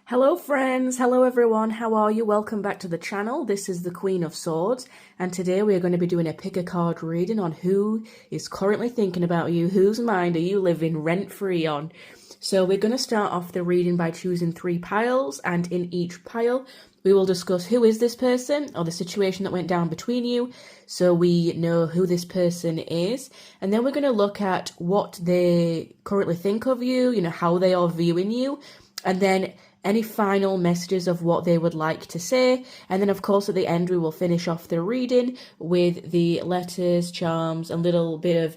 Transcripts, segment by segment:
Hello friends, hello everyone, how are you? Welcome back to the channel. This is the Queen of Swords, and today we are going to be doing a pick a card reading on who is currently thinking about you, whose mind are you living rent-free on. So we're going to start off the reading by choosing 3 piles, and in each pile we will discuss who is this person or the situation that went down between you, so we know who this person is. And then we're going to look at what they currently think of you, how they are viewing you, and then any final messages of what they would like to say. And then, of course, at the end, we will finish off the reading with the letters, charms, and a little bit of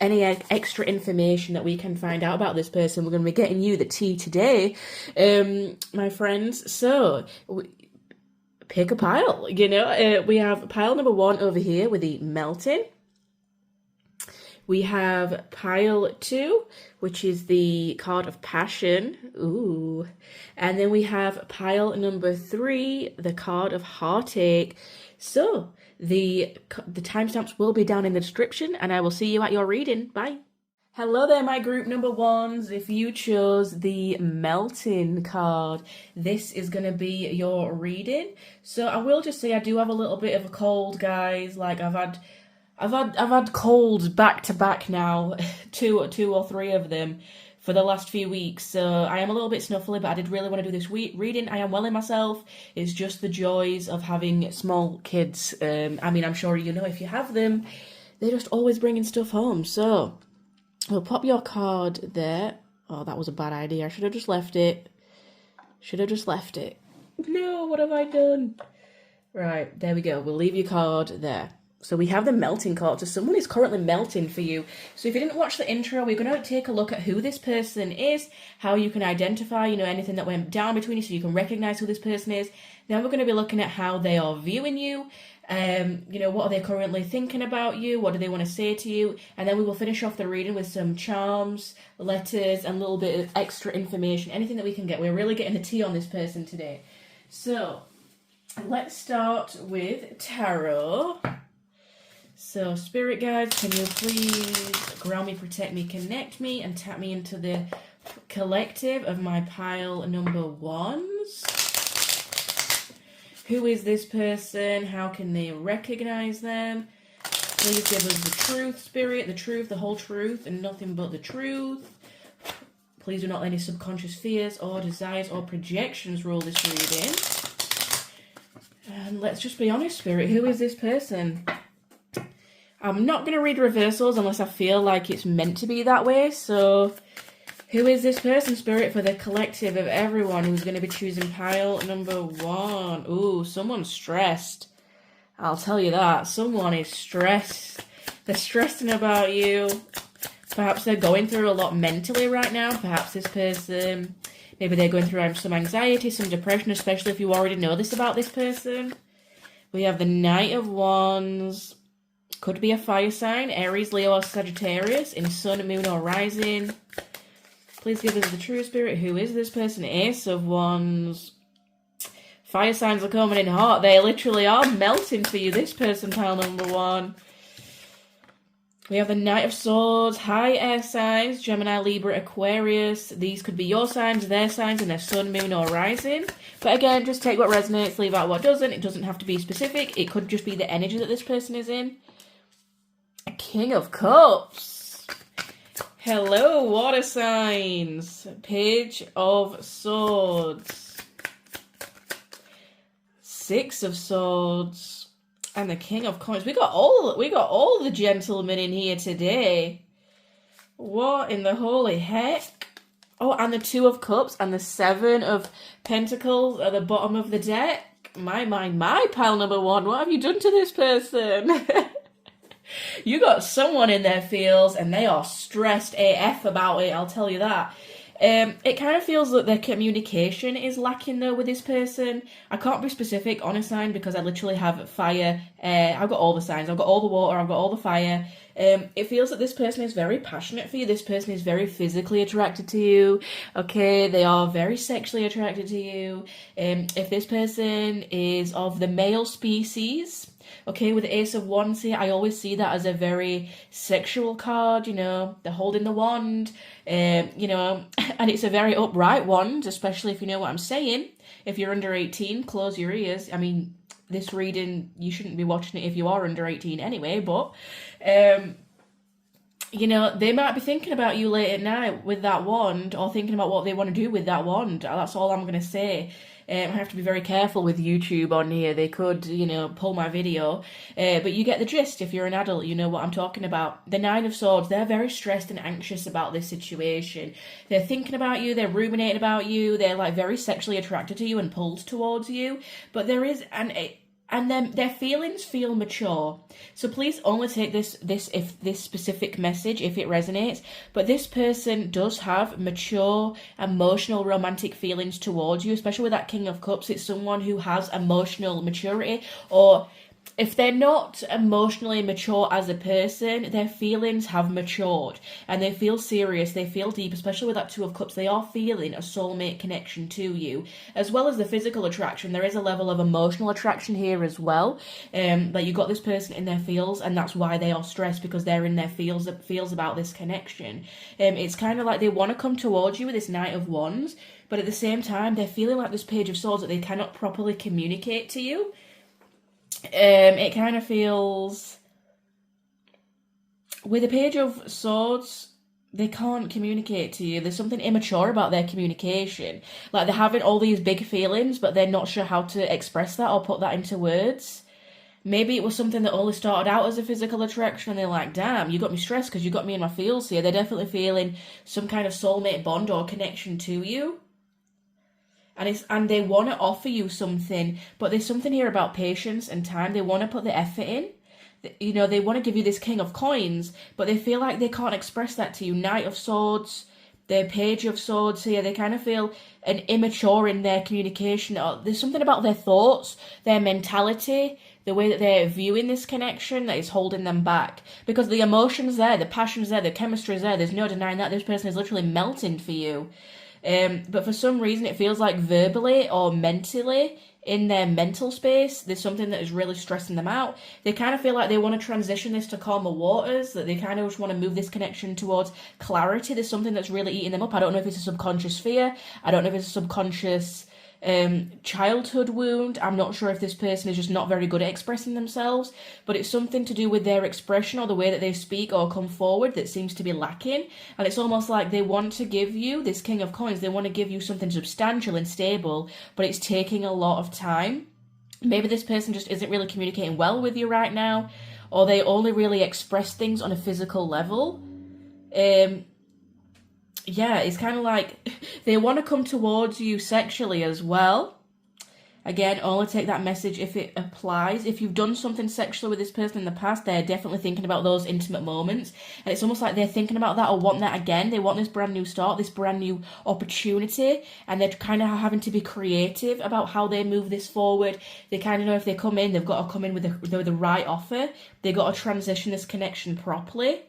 any extra information that we can find out about this person. We're going to be getting you the tea today, my friends. So, pick a pile, we have pile number 1 over here with the melting. We have pile 2, which is the card of passion. Ooh. And then we have pile number 3, the card of heartache. So the timestamps will be down in the description, and I will see you at your reading. Bye. Hello there, my group number 1s. If you chose the melting card, this is going to be your reading. So I will just say I do have a little bit of a cold, guys. Like I've had colds back to back now, two or three of them for the last few weeks. So I am a little bit snuffly, but I did really want to do this reading. I am well in myself. It's just the joys of having small kids. I'm sure you know if you have them, they're just always bringing stuff home. So we'll pop your card there. Oh, that was a bad idea. I should have just left it. No, what have I done? Right, there we go. We'll leave your card there. So we have the melting card. So someone is currently melting for you. So if you didn't watch the intro, we're going to take a look at who this person is, how you can identify, anything that went down between you so you can recognize who this person is. Then we're going to be looking at how they are viewing you. What are they currently thinking about you? What do they want to say to you? And then we will finish off the reading with some charms, letters, and a little bit of extra information, anything that we can get. We're really getting the tea on this person today. So let's start with tarot. So, spirit guides, can you please ground me, protect me, connect me, and tap me into the collective of my pile number 1s? Who is this person? How can they recognize them? Please give us the truth, spirit, the truth, the whole truth, and nothing but the truth. Please do not let any subconscious fears or desires or projections rule this reading. And let's just be honest, spirit, who is this person? I'm not going to read reversals unless I feel like it's meant to be that way. So, who is this person, spirit, for the collective of everyone who's going to be choosing pile number 1? Ooh, someone's stressed. I'll tell you that. Someone is stressed. They're stressing about you. Perhaps they're going through a lot mentally right now. Perhaps this person, maybe they're going through some anxiety, some depression, especially if you already know this about this person. We have the Knight of Wands. Could be a fire sign, Aries, Leo, or Sagittarius, in sun, moon, or rising. Please give us the true spirit. Who is this person? Ace of Wands. Fire signs are coming in hot. They literally are melting for you. This person, pile number 1. We have the Knight of Swords, high air signs, Gemini, Libra, Aquarius. These could be your signs, their signs, and their sun, moon, or rising. But again, just take what resonates, leave out what doesn't. It doesn't have to be specific. It could just be the energy that this person is in. King of Cups. Hello, water signs. Page of Swords. 6 of Swords. And the King of Coins. We got all the gentlemen in here today. What in the holy heck? Oh, and the 2 of Cups and the 7 of Pentacles at the bottom of the deck. My pile number 1. What have you done to this person? You got someone in their feels and they are stressed AF about it, I'll tell you that. It kind of feels that their communication is lacking though with this person. I can't be specific on a sign because I literally have fire. I've got all the signs. I've got all the water. I've got all the fire. It feels that this person is very passionate for you. This person is very physically attracted to you. Okay, they are very sexually attracted to you. If this person is of the male species, Okay, with the Ace of Wands here, I always see that as a very sexual card, you know, they're holding the wand, you know, and it's a very upright wand, especially if you know what I'm saying. If you're under 18, close your ears. I mean, this reading, you shouldn't be watching it if you are under 18 anyway, but, you know, they might be thinking about you late at night with that wand, or thinking about what they want to do with that wand. That's all I'm going to say. I have to be very careful with YouTube on here. They could, you know, pull my video. But you get the gist. If you're an adult, you know what I'm talking about. The Nine of Swords, they're very stressed and anxious about this situation. They're thinking about you. They're ruminating about you. They're, like, very sexually attracted to you and pulled towards you. But there is and then their feelings feel mature. So please only take this specific message if it resonates. But this person does have mature, emotional, romantic feelings towards you, especially with that King of Cups. It's someone who has emotional maturity, or if they're not emotionally mature as a person, their feelings have matured and they feel serious, they feel deep, especially with that Two of Cups. They are feeling a soulmate connection to you, as well as the physical attraction. There is a level of emotional attraction here as well. Like, you got this person in their feels, and that's why they are stressed, because they're in their feels about this connection. It's kind of like they want to come towards you with this Knight of Wands, but at the same time, they're feeling like this Page of Swords, that they cannot properly communicate to you. It kind of feels, with the Page of Swords, they can't communicate to you. There's something immature about their communication. Like, they're having all these big feelings, but they're not sure how to express that or put that into words. Maybe it was something that only started out as a physical attraction, and they're like, damn, you got me stressed because you got me in my feels here. They're definitely feeling some kind of soulmate bond or connection to you. And they want to offer you something, but there's something here about patience and time. They want to put the effort in. You know, they want to give you this King of Coins, but they feel like they can't express that to you. Knight of Swords, the Page of Swords here, they kind of feel an immature in their communication. Or there's something about their thoughts, their mentality, the way that they're viewing this connection that is holding them back. Because the emotion's there, the passion's there, the chemistry's there. There's no denying that. This person is literally melting for you. But for some reason, it feels like verbally or mentally, in their mental space, there's something that is really stressing them out. They kind of feel like they want to transition this to calmer waters, that they kind of just want to move this connection towards clarity. There's something that's really eating them up. I don't know if it's a subconscious fear. I don't know if it's a subconscious childhood wound. I'm not sure if this person is just not very good at expressing themselves, but it's something to do with their expression or the way that they speak or come forward that seems to be lacking. And it's almost like they want to give you this King of Coins. They want to give you something substantial and stable, but it's taking a lot of time. Maybe this person just isn't really communicating well with you right now, or they only really express things on a physical level. Yeah, it's kind of like they want to come towards you sexually as well. Again, only take that message if it applies. If you've done something sexual with this person in the past, they're definitely thinking about those intimate moments. And it's almost like they're thinking about that or want that again. They want this brand new start, this brand new opportunity. And they're kind of having to be creative about how they move this forward. They kind of know if they come in, they've got to come in with the right offer. They've got to transition this connection properly.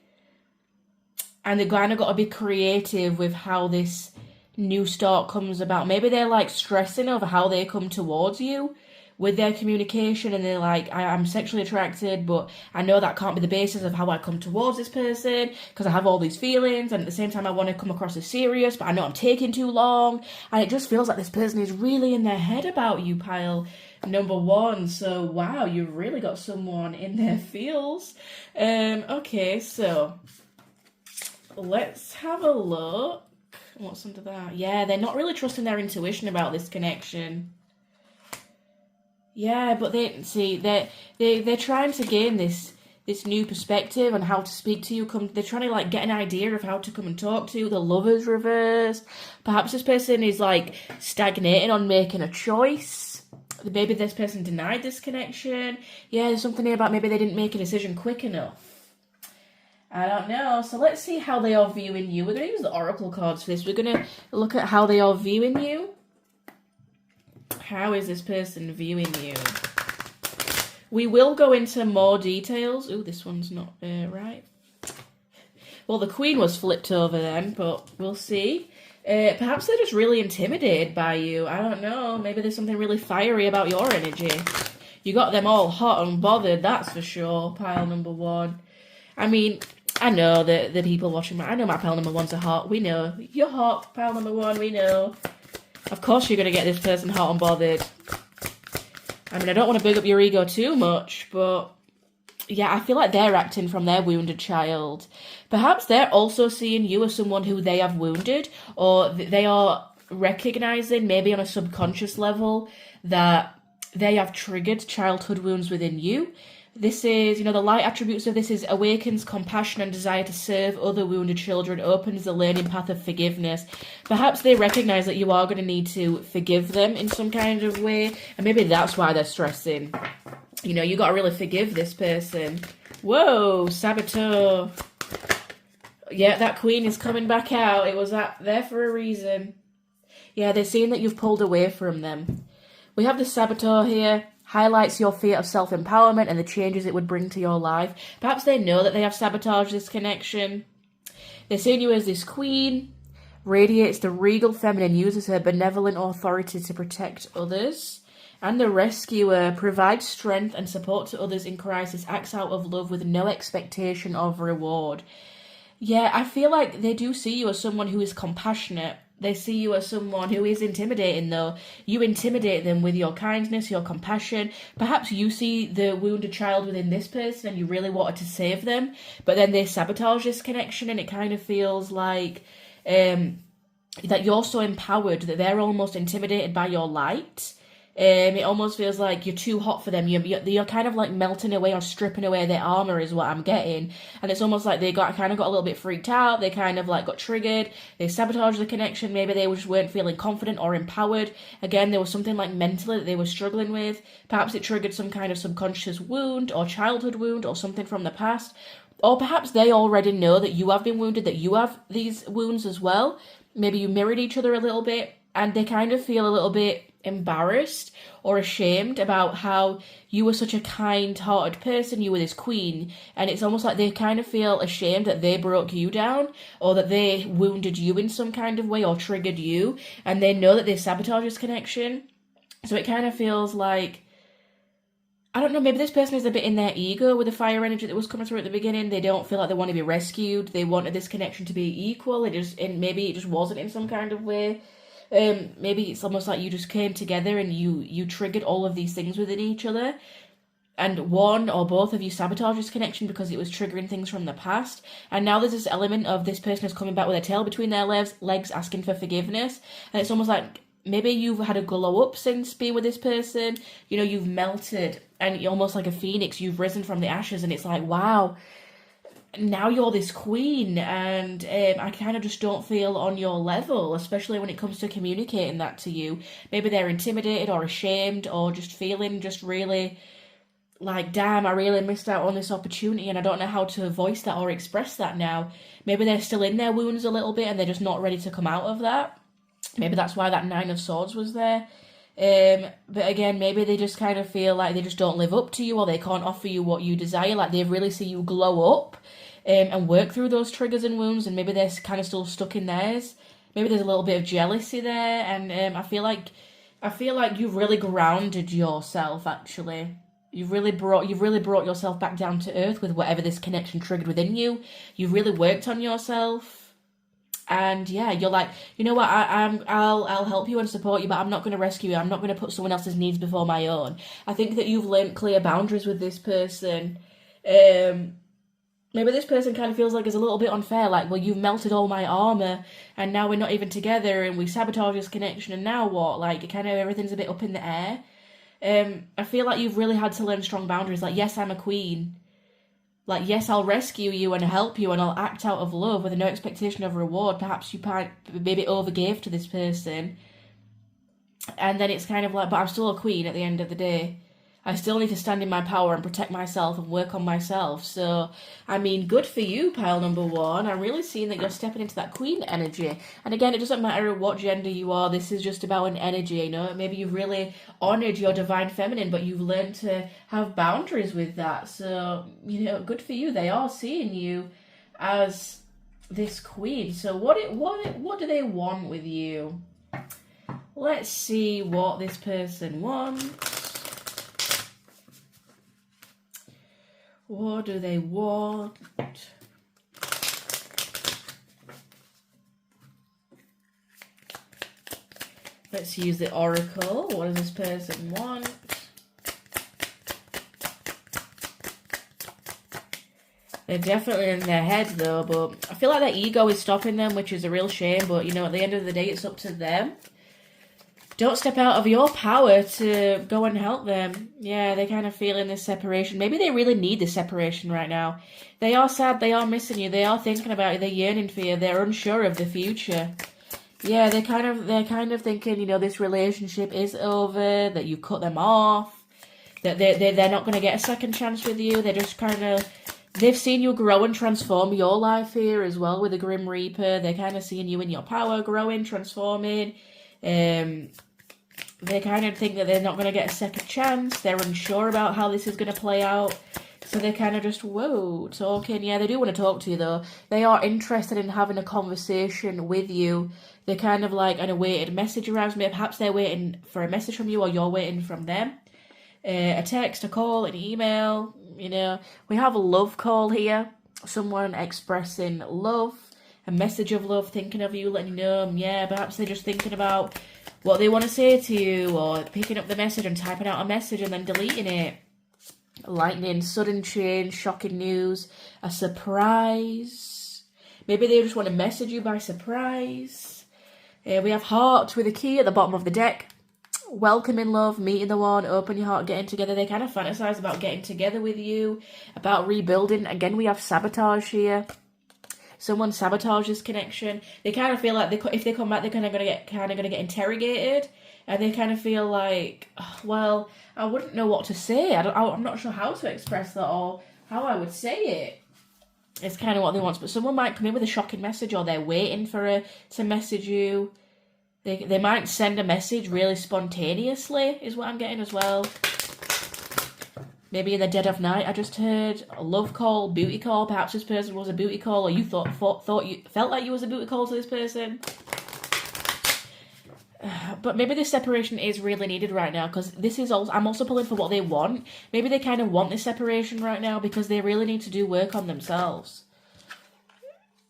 And they're kind of got to be creative with how this new start comes about. Maybe they're like stressing over how they come towards you with their communication, and they're like, I'm sexually attracted, but I know that can't be the basis of how I come towards this person because I have all these feelings, and at the same time I want to come across as serious, but I know I'm taking too long. And it just feels like this person is really in their head about you, pile number one. So wow, you've really got someone in their feels. Okay, so let's have a look. What's under that? Yeah, they're not really trusting their intuition about this connection. Yeah, but they're trying to gain this new perspective on how to speak to you. They're trying to like get an idea of how to come and talk to you. The Lover's reversed. Perhaps this person is like stagnating on making a choice. Maybe this person denied this connection. Yeah, there's something here about maybe they didn't make a decision quick enough. I don't know. So let's see how they are viewing you. We're going to use the oracle cards for this. We're going to look at how they are viewing you. How is this person viewing you? We will go into more details. Ooh, this one's not right. Well, the Queen was flipped over then, but we'll see. Perhaps they're just really intimidated by you. I don't know. Maybe there's something really fiery about your energy. You got them all hot and bothered, that's for sure, pile number one. I mean, I know that the people watching I know my pile number ones are hot. We know. You're hot, pile number one, we know. Of course you're going to get this person hot and bothered. I mean, I don't want to big up your ego too much, but yeah, I feel like they're acting from their wounded child. Perhaps they're also seeing you as someone who they have wounded, or they are recognizing, maybe on a subconscious level, that they have triggered childhood wounds within you. This is, the light attributes of this is awakens compassion and desire to serve other wounded children, opens the learning path of forgiveness. Perhaps they recognize that you are going to need to forgive them in some kind of way, and maybe that's why they're stressing. You got to really forgive this person. Whoa, saboteur. Yeah, that queen is coming back out. It was there for a reason. Yeah, they're seeing that you've pulled away from them. We have the saboteur here. Highlights your fear of self-empowerment and the changes it would bring to your life. Perhaps they know that they have sabotaged this connection. They're seeing you as this queen. Radiates the regal feminine, uses her benevolent authority to protect others. And the rescuer provides strength and support to others in crisis, acts out of love with no expectation of reward. Yeah, I feel like they do see you as someone who is compassionate. They see you as someone who is intimidating, though. You intimidate them with your kindness, your compassion. Perhaps you see the wounded child within this person and you really wanted to save them, but then they sabotage this connection, and it kind of feels like that you're so empowered that they're almost intimidated by your light. It almost feels like you're too hot for them. You're kind of like melting away or stripping away their armor is what I'm getting. And it's almost like they got a little bit freaked out. They kind of like got triggered. They sabotaged the connection. Maybe they just weren't feeling confident or empowered. Again, there was something like mentally that they were struggling with. Perhaps it triggered some kind of subconscious wound or childhood wound or something from the past. Or perhaps they already know that you have been wounded, that you have these wounds as well. Maybe you mirrored each other a little bit, and they kind of feel a little bit embarrassed or ashamed about how you were such a kind-hearted person, you were this queen, and it's almost like they kind of feel ashamed that they broke you down, or that they wounded you in some kind of way, or triggered you, and they know that they sabotaged this connection. So it kind of feels like, I don't know, maybe this person is a bit in their ego with the fire energy that was coming through at the beginning. They don't feel like they want to be rescued. They wanted this connection to be equal, and maybe it just wasn't in some kind of way. Maybe it's almost like you just came together and you triggered all of these things within each other, and one or both of you sabotaged this connection because it was triggering things from the past, and now there's this element of this person is coming back with their tail between their legs asking for forgiveness, and it's almost like maybe you've had a glow up since being with this person. You've melted, and you're almost like a phoenix. You've risen from the ashes, and it's like, wow, now you're this queen, and I kind of just don't feel on your level, especially when it comes to communicating that to you. Maybe they're intimidated or ashamed, or just feeling just really like, damn, I really missed out on this opportunity and I don't know how to voice that or express that now. Maybe they're still in their wounds a little bit and they're just not ready to come out of that. Maybe that's why that 9 of Swords was there. But again, maybe they just kind of feel like they just don't live up to you, or they can't offer you what you desire. Like, they really see you glow up and work through those triggers and wounds, and maybe they're kind of still stuck in theirs. Maybe there's a little bit of jealousy there, and I feel like you've really grounded yourself. Actually, you've really brought yourself back down to earth with whatever this connection triggered within you. You've really worked on yourself. And yeah, you're like, you know what, I'll help you and support you, but I'm not going to rescue you. I'm not going to put someone else's needs before my own. I think that you've learned clear boundaries with this person. Maybe this person kind of feels like it's a little bit unfair. Like, well, you've melted all my armor, and now we're not even together, and we sabotage this connection, and now what? Like, kind of everything's a bit up in the air. I feel like you've really had to learn strong boundaries. Like, yes, I'm a queen. Like, yes, I'll rescue you and help you and I'll act out of love with no expectation of reward. Perhaps you maybe overgave to this person. And then it's kind of like, but I'm still a queen at the end of the day. I still need to stand in my power and protect myself and work on myself. So, I mean, good for you, pile number 1. I'm really seeing that you're stepping into that queen energy. And again, it doesn't matter what gender you are. This is just about an energy, you know. Maybe you've really honoured your divine feminine, but you've learned to have boundaries with that. So, you know, good for you. They are seeing you as this queen. So what do they want with you? Let's see what this person wants. What do they want? Let's use the Oracle. What does this person want? They're definitely in their head though, but I feel like their ego is stopping them, which is a real shame, but you know, at the end of the day, it's up to them. Don't step out of your power to go and help them. Yeah, they're kind of feeling this separation. Maybe they really need this separation right now. They are sad, they are missing you, they are thinking about you, they're yearning for you, they're unsure of the future. Yeah, they're kind of thinking, you know, this relationship is over, that you cut them off, that they're not going to get a second chance with you. They're just kind of, they've seen you grow and transform your life here as well with the Grim Reaper. They're kind of seeing you in your power, growing, transforming. They kind of think that they're not going to get a second chance. They're unsure about how this is going to play out. So they're kind of just, whoa, talking. Yeah, they do want to talk to you, though. They are interested in having a conversation with you. They're kind of like an awaited message arrives. Maybe perhaps they're waiting for a message from you or you're waiting from them. A text, a call, an email. You know, we have a love call here. Someone expressing love, a message of love, thinking of you, letting you know. Yeah, perhaps they're just thinking about what they want to say to you, or picking up the message and typing out a message and then deleting it. Lightning, sudden change, shocking news, a surprise. Maybe they just want to message you by surprise. We have heart with a key at the bottom of the deck. Welcoming love, meeting the one, open your heart, getting together. They kind of fantasize about getting together with you, about rebuilding. Again, we have sabotage here. Someone sabotages this connection. They kind of feel like if they come back, they're kind of gonna get interrogated, and they kind of feel like, oh, well, I wouldn't know what to say. I'm not sure how to express that or how I would say it. It's kind of what they want. But someone might come in with a shocking message, or they're waiting for to message you. They might send a message really spontaneously, is what I'm getting as well. Maybe in the dead of night, I just heard a love call, booty call. Perhaps this person was a booty call, or you felt like you was a booty call to this person. But maybe this separation is really needed right now, because this is also, I'm also pulling for what they want. Maybe they kind of want this separation right now because they really need to do work on themselves.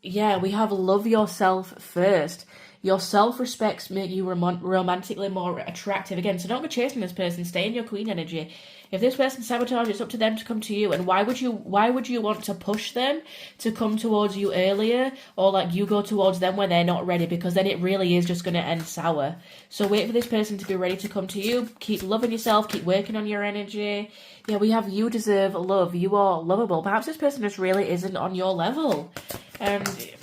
Yeah, we have love yourself first. Your self-respects make you romantically more attractive. Again, so don't go chasing this person. Stay in your queen energy. If this person sabotages, it's up to them to come to you. And why would you want to push them to come towards you earlier, or like you go towards them when they're not ready? Because then it really is just going to end sour. So wait for this person to be ready to come to you. Keep loving yourself. Keep working on your energy. Yeah, we have you deserve love. You are lovable. Perhaps this person just really isn't on your level. And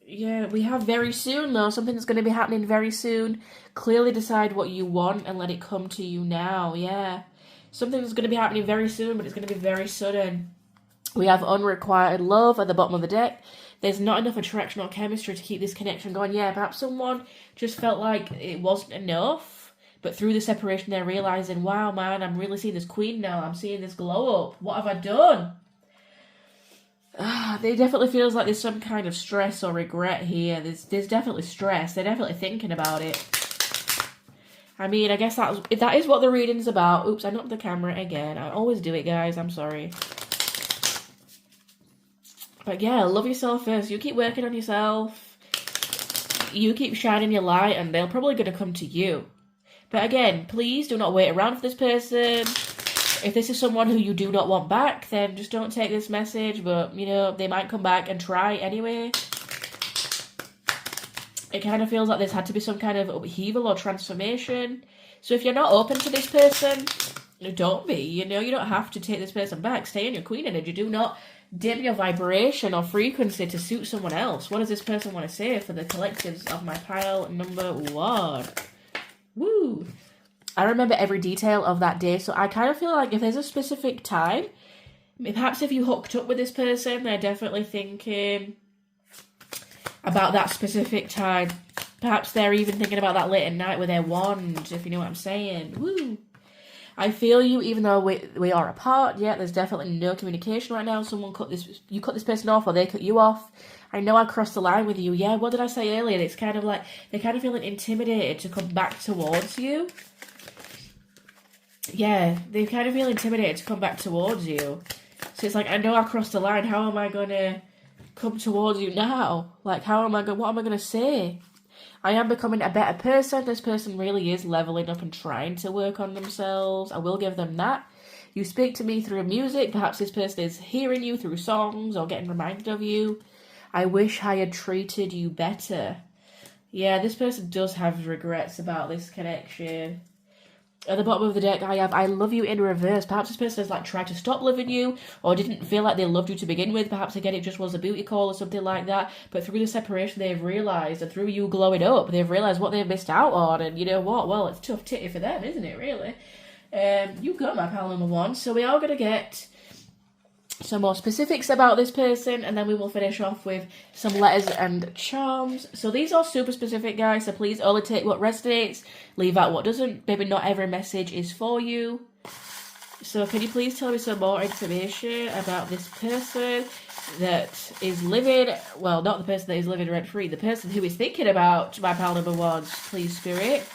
yeah, we have very soon, though. Something's going to be happening very soon. Clearly decide what you want and let it come to you now. Yeah. Something's going to be happening very soon, but it's going to be very sudden. We have unrequited love at the bottom of the deck. There's not enough attraction or chemistry to keep this connection going. Yeah, perhaps someone just felt like it wasn't enough. But through the separation, they're realizing, wow, man, I'm really seeing this queen now. I'm seeing this glow up. What have I done? They definitely feels like there's some kind of stress or regret here. There's definitely stress. They're definitely thinking about it. I mean, I guess if that is what the reading's about. Oops, I knocked the camera again. I always do it, guys. I'm sorry. But yeah, love yourself first. You keep working on yourself. You keep shining your light, and they're probably going to come to you. But again, please do not wait around for this person. If this is someone who you do not want back, then just don't take this message. But, you know, they might come back and try anyway. It kind of feels like there's had to be some kind of upheaval or transformation. So if you're not open to this person, don't be. You know, you don't have to take this person back. Stay in your queen energy. Do not dim your vibration or frequency to suit someone else. What does this person want to say for the collectives of my pile number 1? Woo! I remember every detail of that day, so I kind of feel like if there's a specific time, perhaps if you hooked up with this person, they're definitely thinking about that specific time. Perhaps they're even thinking about that late at night with their wand, if you know what I'm saying. Woo! I feel you, even though we are apart. Yeah, there's definitely no communication right now. You cut this person off, or they cut you off. I know I crossed the line with you. Yeah, what did I say earlier? It's kind of like they're kind of feeling intimidated to come back towards you. Yeah, they kind of feel intimidated to come back towards you. So it's like, I know I crossed the line. How am I going to come towards you now? Like, what am I going to say? I am becoming a better person. This person really is leveling up and trying to work on themselves. I will give them that. You speak to me through music. Perhaps this person is hearing you through songs or getting reminded of you. I wish I had treated you better. Yeah, this person does have regrets about this connection. At the bottom of the deck, I have, I love you in reverse. Perhaps this person has like tried to stop loving you or didn't feel like they loved you to begin with. Perhaps, again, it just was a booty call or something like that. But through the separation, they've realised, and through you glowing up, they've realised what they've missed out on. And you know what? Well, it's tough titty for them, isn't it, really? You got my pal number one. So we are going to get some more specifics about this person, and then we will finish off with some letters and charms. So these are super specific, guys, so please only take what resonates, leave out what doesn't. Maybe not every message is for you. So can you please tell me some more information about this person that is living, well, not the person that is living rent-free, the person who is thinking about my pile number one, please, Spirit.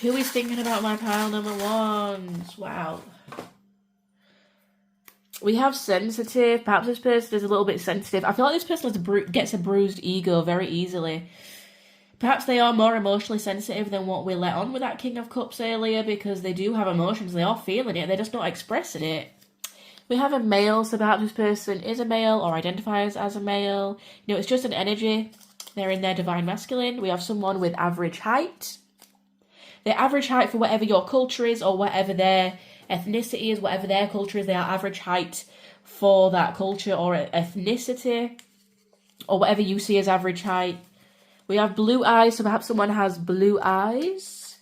Who is thinking about my pile number ones? Wow. We have sensitive. Perhaps this person is a little bit sensitive. I feel like this person gets a bruised ego very easily. Perhaps they are more emotionally sensitive than what we let on with that King of Cups earlier, because they do have emotions. They are feeling it. They're just not expressing it. We have a male, so perhaps this person is a male or identifies as a male. You know, it's just an energy. They're in their divine masculine. We have someone with average height. Their average height for whatever your culture is or whatever their ethnicity is, whatever their culture is, they are average height for that culture or ethnicity, or whatever you see as average height. We have blue eyes, so perhaps someone has blue eyes.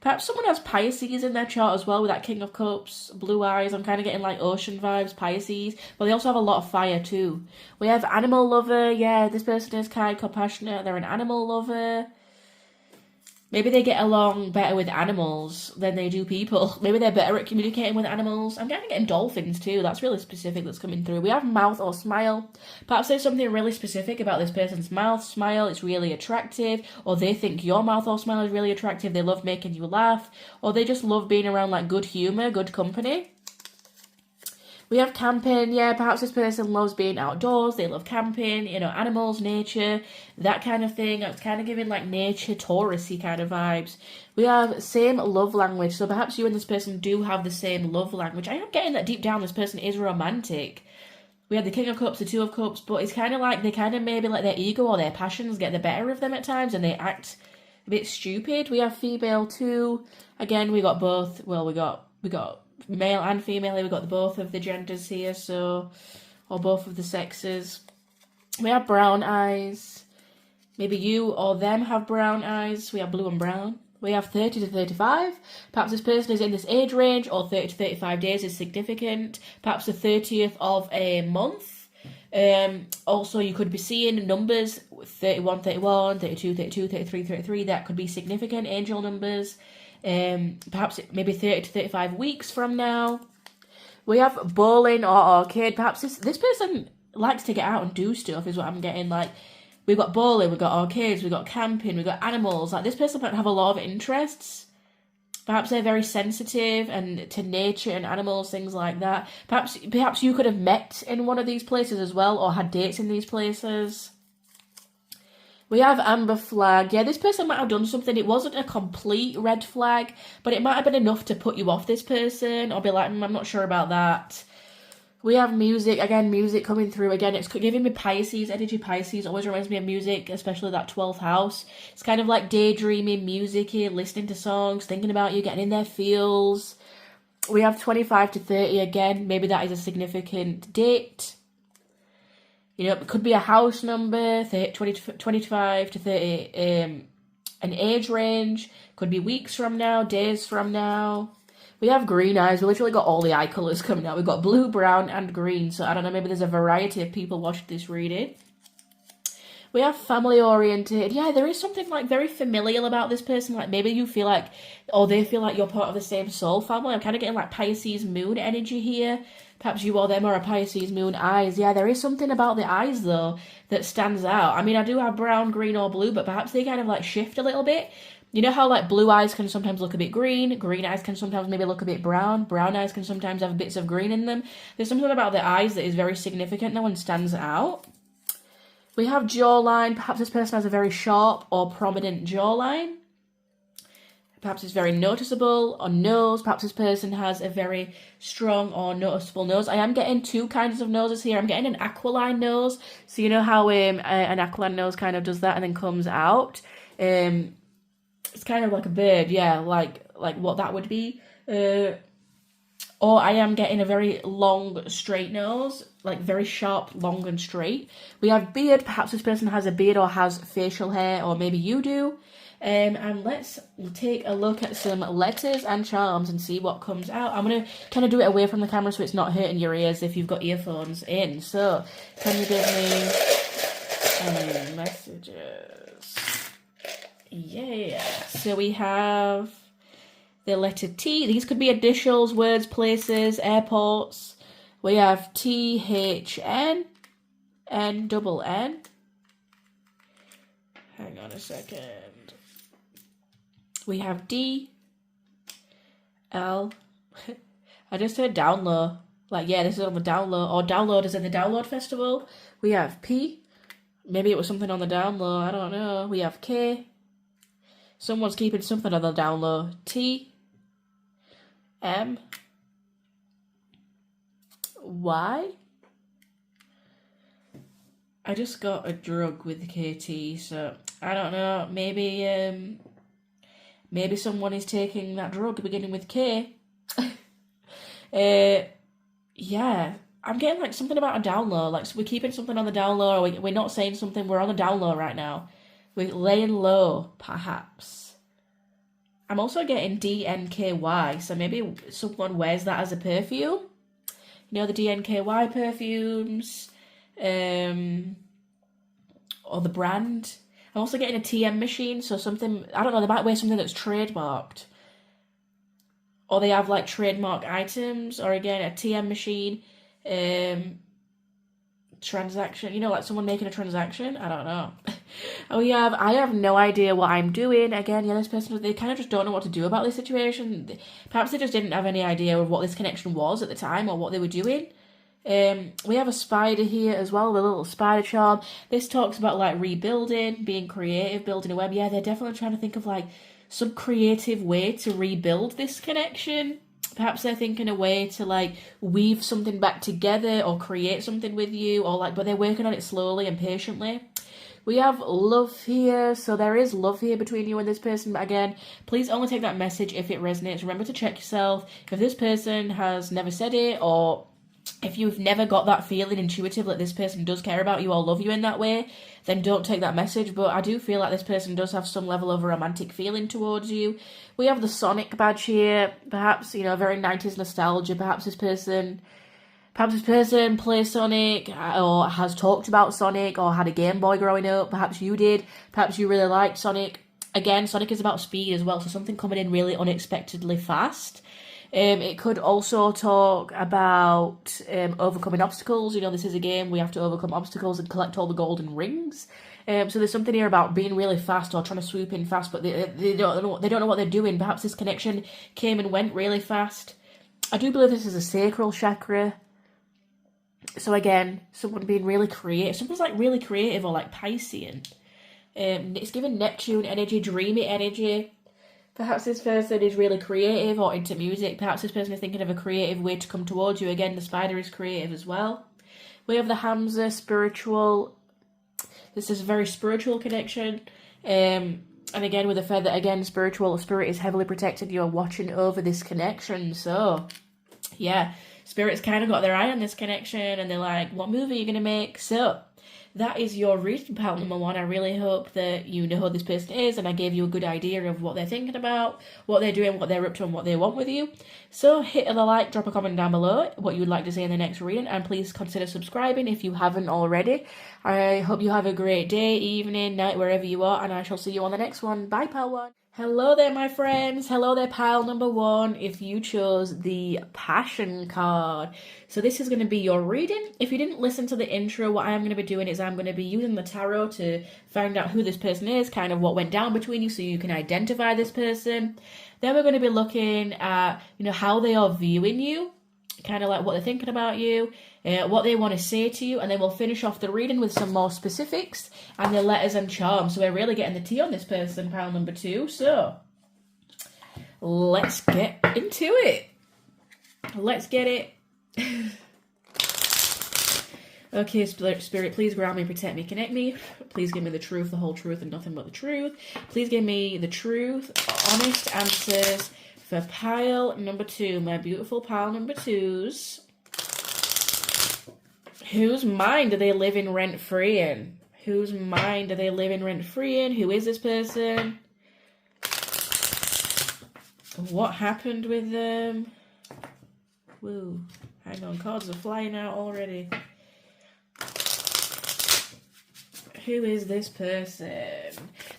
Perhaps someone has Pisces in their chart as well with that King of Cups, blue eyes. I'm kind of getting like ocean vibes, Pisces, but they also have a lot of fire too. We have animal lover. Yeah, this person is kind, compassionate. They're an animal lover. Maybe they get along better with animals than they do people. Maybe they're better at communicating with animals. I'm kind of getting dolphins too. That's really specific that's coming through. We have mouth or smile. Perhaps there's something really specific about this person's mouth, smile. It's really attractive. Or they think your mouth or smile is really attractive. They love making you laugh. Or they just love being around like good humour, good company. We have camping. Yeah, perhaps this person loves being outdoors. They love camping, you know, animals, nature, that kind of thing. It's kind of giving like nature, touristy kind of vibes. We have same love language. So perhaps you and this person do have the same love language. I am getting that deep down this person is romantic. We have the King of Cups, the Two of Cups, but it's kind of like they kind of maybe let their ego or their passions get the better of them at times and they act a bit stupid. We have female too. Again, we got both. Well, we got male and female. We've got both of the genders here, so, or both of the sexes. We have brown eyes. Maybe you or them have brown eyes. We have blue and brown. We have 30 to 35. Perhaps this person is in this age range, or 30 to 35 days is significant. Perhaps the 30th of a month. Also, you could be seeing numbers 31, 31, 32, 32, 33, 33. That could be significant angel numbers. Perhaps maybe 30 to 35 weeks from now. We have bowling or arcade. Perhaps this person likes to get out and do stuff is what I'm getting. Like, we've got bowling, we've got arcades, we've got camping, we've got animals. Like, this person might have a lot of interests. Perhaps they're very sensitive and to nature and animals, things like that. Perhaps you could have met in one of these places as well, or had dates in these places. We have amber flag. Yeah, this person might have done something. It wasn't a complete red flag, but it might have been enough to put you off this person or be like, I'm not sure about that. We have music. Again, music coming through. Again, it's giving me Pisces. Energy Pisces always reminds me of music, especially that 12th house. It's kind of like daydreaming, music-y, listening to songs, thinking about you, getting in their feels. We have 25 to 30 again. Maybe that is a significant date. You know, it could be a house number, 25 to 30, an age range. Could be weeks from now, days from now. We have green eyes. We literally got all the eye colours coming out. We've got blue, brown, and green. So, I don't know, maybe there's a variety of people watching this reading. We have family-oriented. Yeah, there is something, like, very familial about this person. Like, maybe you feel like, or they feel like you're part of the same soul family. I'm kind of getting, like, Pisces moon energy here. Perhaps you or them are a Pisces moon eyes. Yeah, there is something about the eyes, though, that stands out. I mean, I do have brown, green, or blue, but perhaps they kind of, like, shift a little bit. You know how like blue eyes can sometimes look a bit green, green eyes can sometimes maybe look a bit brown, brown eyes can sometimes have bits of green in them. There's something about the eyes that is very significant now and stands out. We have jawline. Perhaps this person has a very sharp or prominent jawline. Perhaps it's very noticeable. Or nose. Perhaps this person has a very strong or noticeable nose. I am getting two kinds of noses here. I'm getting an aquiline nose. So you know how an aquiline nose kind of does that and then comes out. It's kind of like a bird, yeah, like what that would be. Or I am getting a very long, straight nose, like very sharp, long and straight. We have beard. Perhaps this person has a beard or has facial hair, or maybe you do. And let's take a look at some letters and charms and see what comes out. I'm going to kind of do it away from the camera so it's not hurting your ears if you've got earphones in. So, can you give me any messages? Yeah. So we have the letter T. These could be initials, words, places, airports. We have THN, N-double-N. Hang on a second. We have D, L. I just heard down low. Like, yeah, this is on the down low. Or download is in the download festival. We have P. Maybe it was something on the down low. I don't know. We have K. Someone's keeping something on the down low. T, M, Y. I just got a drug with KT, so I don't know. Maybe someone is taking that drug beginning with K. Yeah, I'm getting like something about a down low. Like, so we're keeping something on the down low, or we're not saying something. We're on the down low right now. We're laying low, perhaps. I'm also getting DNKY, so maybe someone wears that as a perfume. You know, the DNKY perfumes, or the brand. I'm also getting a TM machine, so something, I don't know, they might wear something that's trademarked. Or they have like trademark items, or again, a TM machine, transaction, you know, like someone making a transaction. I don't know. I have no idea what I'm doing. Again, yeah, this person, they kind of just don't know what to do about this situation. Perhaps they just didn't have any idea of what this connection was at the time or what they were doing. We have a spider here as well, the little spider charm. This talks about like rebuilding, being creative, building a web. Yeah, they're definitely trying to think of like some creative way to rebuild this connection. Perhaps they're thinking a way to like weave something back together or create something with you, or like, but they're working on it slowly and patiently. We have love here, so there is love here between you and this person, but again, please only take that message if it resonates. Remember to check yourself. If this person has never said it, or if you've never got that feeling intuitive that this person does care about you or love you in that way, then don't take that message. But I do feel like this person does have some level of a romantic feeling towards you. We have the Sonic badge here. Perhaps, you know, very 90s nostalgia. Perhaps this person plays Sonic, or has talked about Sonic, or had a Game Boy growing up. Perhaps you did. Perhaps you really liked Sonic. Again, Sonic is about speed as well, so something coming in really unexpectedly fast. It could also talk about overcoming obstacles. You know, this is a game, we have to overcome obstacles and collect all the golden rings. So there's something here about being really fast or trying to swoop in fast, but they don't know what they're doing. Perhaps this connection came and went really fast. I do believe this is a sacral chakra. So again, someone being really creative. Someone's like really creative or like Piscean. It's given Neptune energy, dreamy energy. Perhaps this person is really creative or into music. Perhaps this person is thinking of a creative way to come towards you. Again, the spider is creative as well. We have the Hamza, spiritual. This is a very spiritual connection. And again, with the feather, again, spiritual. Spirit is heavily protected. You're watching over this connection. So, yeah, Spirit's kind of got their eye on this connection. And they're like, what move are you going to make? So, that is your reading, pal number one. I really hope that you know who this person is, and I gave you a good idea of what they're thinking about, what they're doing, what they're up to, and what they want with you. So hit the like, drop a comment down below what you would like to see in the next reading, and please consider subscribing if you haven't already. I hope you have a great day, evening, night, wherever you are, and I shall see you on the next one. Bye, pal one. Hello there, my friends. Hello there, pile number one, if you chose the Passion card. So this is going to be your reading. If you didn't listen to the intro, what I am going to be doing is I'm going to be using the tarot to find out who this person is, kind of what went down between you so you can identify this person. Then we're going to be looking at, how they are viewing you, kind of like what they're thinking about you, what they want to say to you, and then we'll finish off the reading with some more specifics and their letters and charms. So we're really getting the tea on this person, pile number two. So let's get into it. Let's get it. Okay, Spirit, please ground me, protect me, connect me. Please give me the truth, the whole truth, and nothing but the truth. Please give me the truth, honest answers for pile number two, my beautiful pile number twos. Whose mind are they living rent-free in? Whose mind are they living rent-free in? Who is this person? What happened with them? Woo. Hang on, cards are flying out already. Who is this person?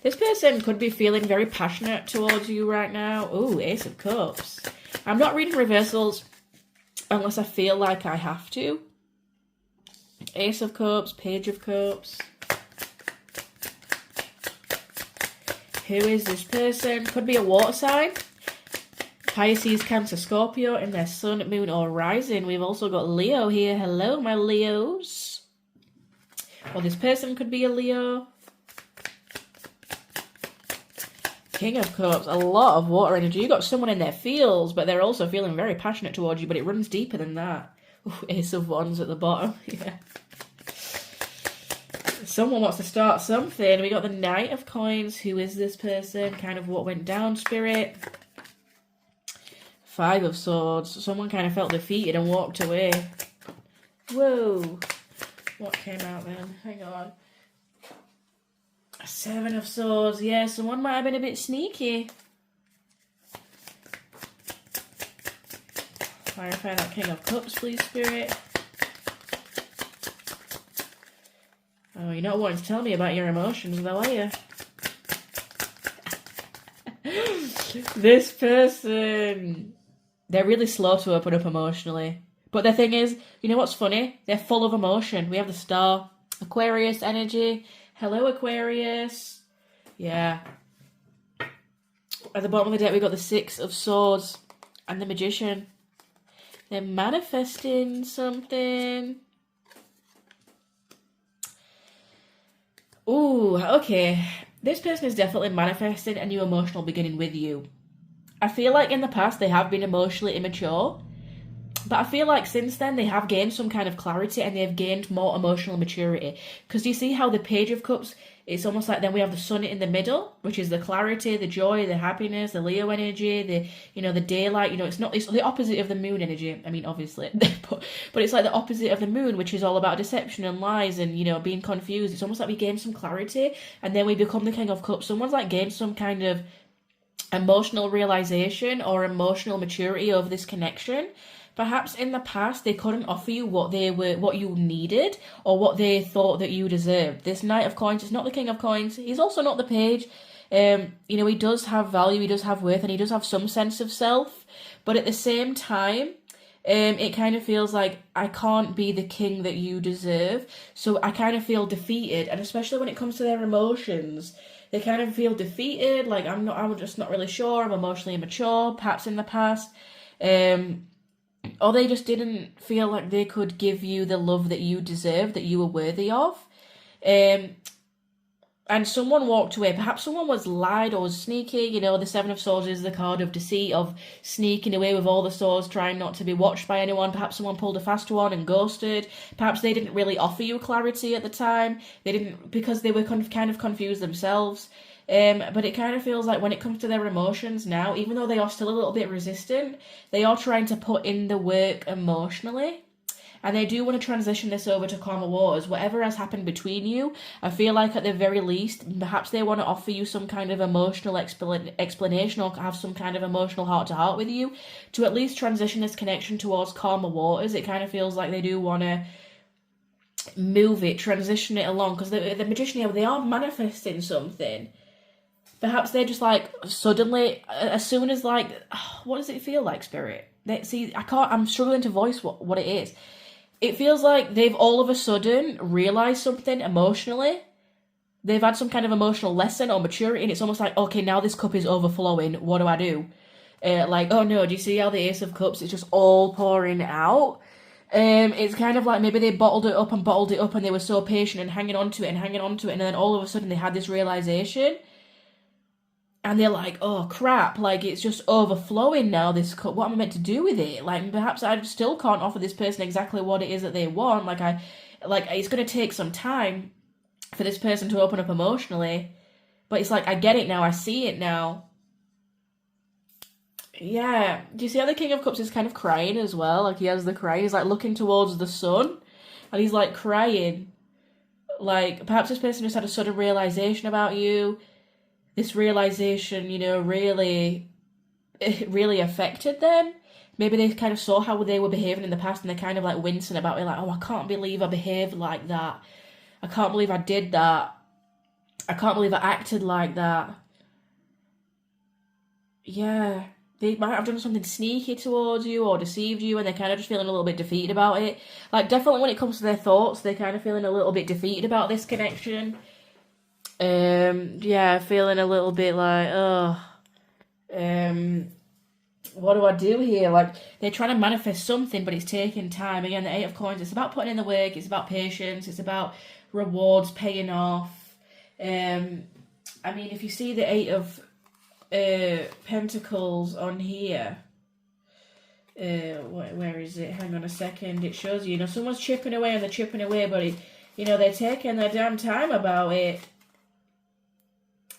This person could be feeling very passionate towards you right now. Ooh, Ace of Cups. I'm not reading reversals unless I feel like I have to. Ace of Cups, Page of Cups. Who is this person? Could be a water sign. Pisces, Cancer, Scorpio in their sun, moon, or rising. We've also got Leo here. Hello, my Leos. Well, this person could be a Leo. King of Cups, a lot of water energy. You've got someone in their feels, but they're also feeling very passionate towards you, but it runs deeper than that. Ooh, Ace of Wands at the bottom. Yeah. Someone wants to start something. We got the Knight of Coins. Who is this person? Kind of what went down, Spirit. Five of Swords. Someone kind of felt defeated and walked away. Whoa. What came out then? Hang on. Seven of Swords. Yeah, someone might have been a bit sneaky. Clarify that King of Cups, please, Spirit. Oh, you're not wanting to tell me about your emotions, though, are you? This person, they're really slow to open up emotionally. But the thing is, you know what's funny? They're full of emotion. We have the Star. Aquarius energy. Hello, Aquarius. Yeah. At the bottom of the deck, we've got the Six of Swords and the Magician. They're manifesting something. Ooh, okay. This person is definitely manifesting a new emotional beginning with you. I feel like in the past they have been emotionally immature, but I feel like since then they have gained some kind of clarity and they've gained more emotional maturity. Because do you see how the Page of Cups, it's almost like then we have the Sun in the middle, which is the clarity, the joy, the happiness, the Leo energy, the daylight. It's the opposite of the Moon energy. I mean, obviously, but it's like the opposite of the Moon, which is all about deception and lies and being confused. It's almost like we gain some clarity and then we become the King of Cups. Someone's like gained some kind of emotional realization or emotional maturity over this connection. Perhaps in the past they couldn't offer you what you needed or what they thought that you deserved. This Knight of Coins is not the King of Coins. He's also not the Page. He does have value, he does have worth, and he does have some sense of self. But at the same time, it kind of feels like I can't be the king that you deserve. So I kind of feel defeated, and especially when it comes to their emotions, they kind of feel defeated. Like I'm just not really sure. I'm emotionally immature, perhaps in the past. Or they just didn't feel like they could give you the love that you deserve, that you were worthy of. And someone walked away. Perhaps someone was lied or was sneaky. The Seven of Swords is the card of deceit, of sneaking away with all the swords, trying not to be watched by anyone. Perhaps someone pulled a fast one and ghosted. Perhaps they didn't really offer you clarity at the time. They didn't, because they were kind of confused themselves. But it kind of feels like when it comes to their emotions now, even though they are still a little bit resistant, they are trying to put in the work emotionally. And they do want to transition this over to calmer waters. Whatever has happened between you, I feel like at the very least, perhaps they want to offer you some kind of emotional explanation or have some kind of emotional heart-to-heart with you to at least transition this connection towards calmer waters. It kind of feels like they do want to move it, transition it along. Because the Magician here, they are manifesting something. Perhaps they're just like suddenly, as soon as like, what does it feel like, Spirit? See, I'm struggling to voice what it is. It feels like they've all of a sudden realized something emotionally. They've had some kind of emotional lesson or maturity, and it's almost like, okay, now this cup is overflowing. What do I do? Like, oh no, do you see how the Ace of Cups is just all pouring out? It's kind of like maybe they bottled it up, and they were so patient and hanging on to it, and then all of a sudden they had this realization. And they're like, oh crap, like it's just overflowing now, this cup. What am I meant to do with it? Like, perhaps I still can't offer this person exactly what it is that they want. Like, it's going to take some time for this person to open up emotionally. But it's like, I get it now, I see it now. Yeah. Do you see how the King of Cups is kind of crying as well? Like, he has the cry. He's like looking towards the sun. And he's like crying. Like, perhaps this person just had a sudden realization about you. This realization, you know, really affected them. Maybe they kind of saw how they were behaving in the past, and they're kind of like wincing about it, like, oh, I can't believe I behaved like that. I can't believe I did that. I can't believe I acted like that. Yeah, they might have done something sneaky towards you or deceived you, and they're kind of just feeling a little bit defeated about it. Like, definitely when it comes to their thoughts, they're kind of feeling a little bit defeated about this connection. Yeah, feeling a little bit like, what do I do here? Like, they're trying to manifest something, but it's taking time. Again, the Eight of Coins, it's about putting in the work, it's about patience, it's about rewards paying off. I mean, if you see the Eight of Pentacles on here, where is it? Hang on a second. It shows you, someone's chipping away and they're chipping away, but, they're taking their damn time about it.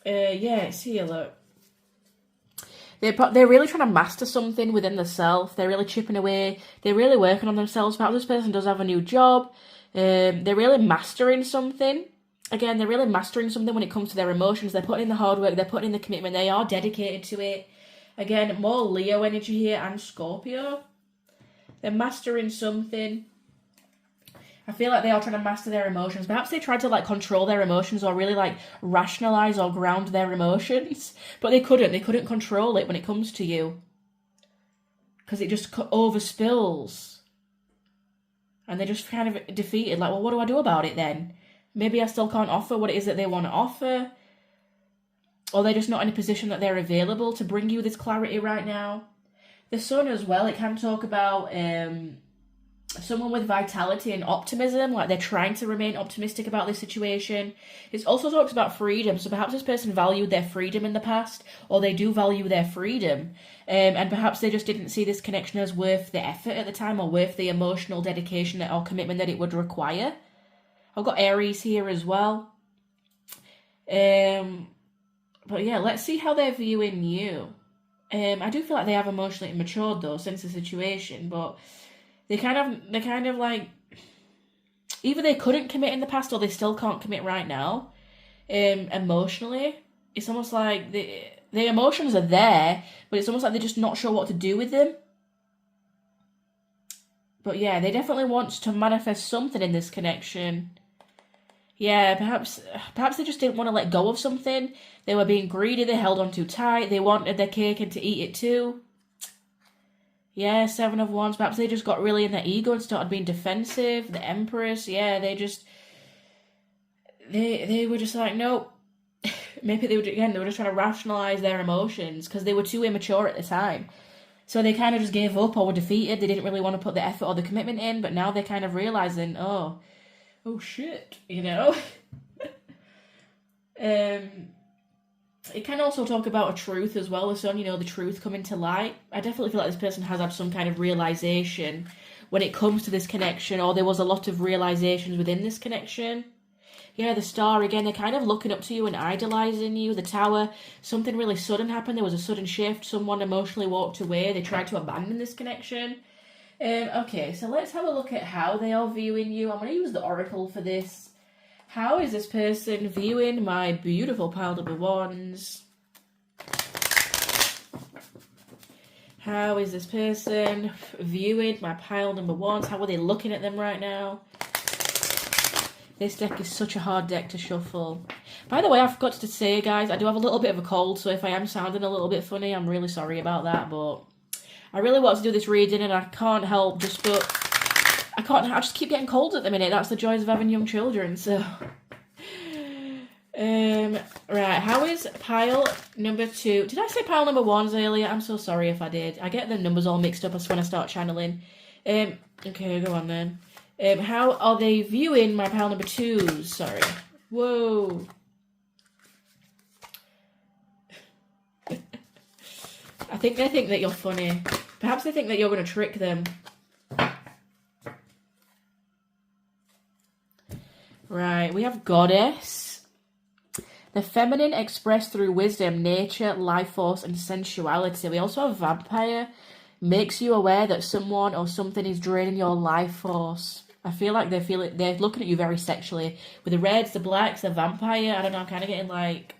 Yeah, it's here, look. They're really trying to master something within the self. They're really chipping away. They're really working on themselves. Perhaps this person does have a new job. They're really mastering something. Again, they're really mastering something when it comes to their emotions. They're putting in the hard work. They're putting in the commitment. They are dedicated to it. Again, more Leo energy here and Scorpio. They're mastering something. I feel like they are trying to master their emotions. Perhaps they tried to like control their emotions or really like rationalize or ground their emotions, but they couldn't. They couldn't control it when it comes to you because it just overspills, and they're just kind of defeated. Like, well, what do I do about it then? Maybe I still can't offer what it is that they want to offer, or they're just not in a position that they're available to bring you this clarity right now. The Sun as well. It can talk about someone with vitality and optimism, like they're trying to remain optimistic about this situation. It also talks about freedom, so perhaps this person valued their freedom in the past, or they do value their freedom, and perhaps they just didn't see this connection as worth the effort at the time, or worth the emotional dedication or commitment that it would require. I've got Aries here as well. But yeah, let's see how they're viewing you. I do feel like they have emotionally matured though since the situation, but They kind of like, either they couldn't commit in the past or they still can't commit right now. Emotionally, it's almost like the emotions are there, but it's almost like they're just not sure what to do with them. But yeah, they definitely want to manifest something in this connection. Yeah, perhaps they just didn't want to let go of something. They were being greedy, they held on too tight, they wanted their cake and to eat it too. Yeah, Seven of Wands. Perhaps they just got really in their ego and started being defensive. The Empress, yeah, they were just like, nope. Maybe they were just trying to rationalize their emotions because they were too immature at the time. So they kind of just gave up or were defeated. They didn't really want to put the effort or the commitment in, but now they're kind of realizing, oh shit, It can also talk about a truth as well, the Sun, the truth coming to light. I definitely feel like this person has had some kind of realization when it comes to this connection, or there was a lot of realizations within this connection. Yeah, the Star, again, they're kind of looking up to you and idolizing you. The Tower, something really sudden happened. There was a sudden shift. Someone emotionally walked away. They tried to abandon this connection. Okay, so let's have a look at how they are viewing you. I'm going to use the Oracle for this. How is this person viewing my beautiful pile of wands? How is this person viewing my pile number wands? How are they looking at them right now? This deck is such a hard deck to shuffle. By the way, I forgot to say, guys, I do have a little bit of a cold, so if I am sounding a little bit funny, I'm really sorry about that, but I really want to do this reading, and I can't help I just keep getting colds at the minute. That's the joys of having young children, so... Right, how is pile number 2? Did I say pile number 1 earlier? I'm so sorry if I did. I get the numbers all mixed up when I start channeling. Okay, go on then. How are they viewing my pile number 2s? Sorry. Whoa. I think they think that you're funny. Perhaps they think that you're going to trick them. Right, we have Goddess. The feminine expressed through wisdom, nature, life force, and sensuality. We also have Vampire. Makes you aware that someone or something is draining your life force. I feel like they're looking at you very sexually. With the reds, the blacks, the Vampire. I don't know, I'm kind of getting like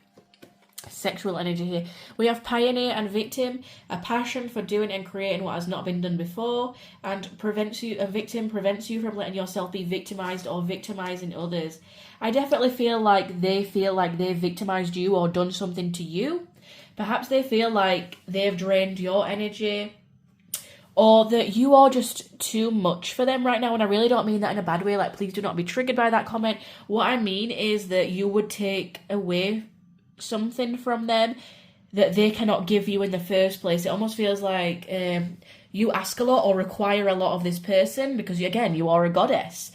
sexual energy here. We have Pioneer and Victim. A passion for doing and creating what has not been done before. And a victim prevents you from letting yourself be victimized or victimizing others. I definitely feel like they've victimized you or done something to you. Perhaps they feel like they've drained your energy, or that you are just too much for them right now. And I really don't mean that in a bad way. Like, please do not be triggered by that comment. What I mean is that you would take away something from them that they cannot give you in the first place. It almost feels like you ask a lot or require a lot of this person because, again, you are a goddess.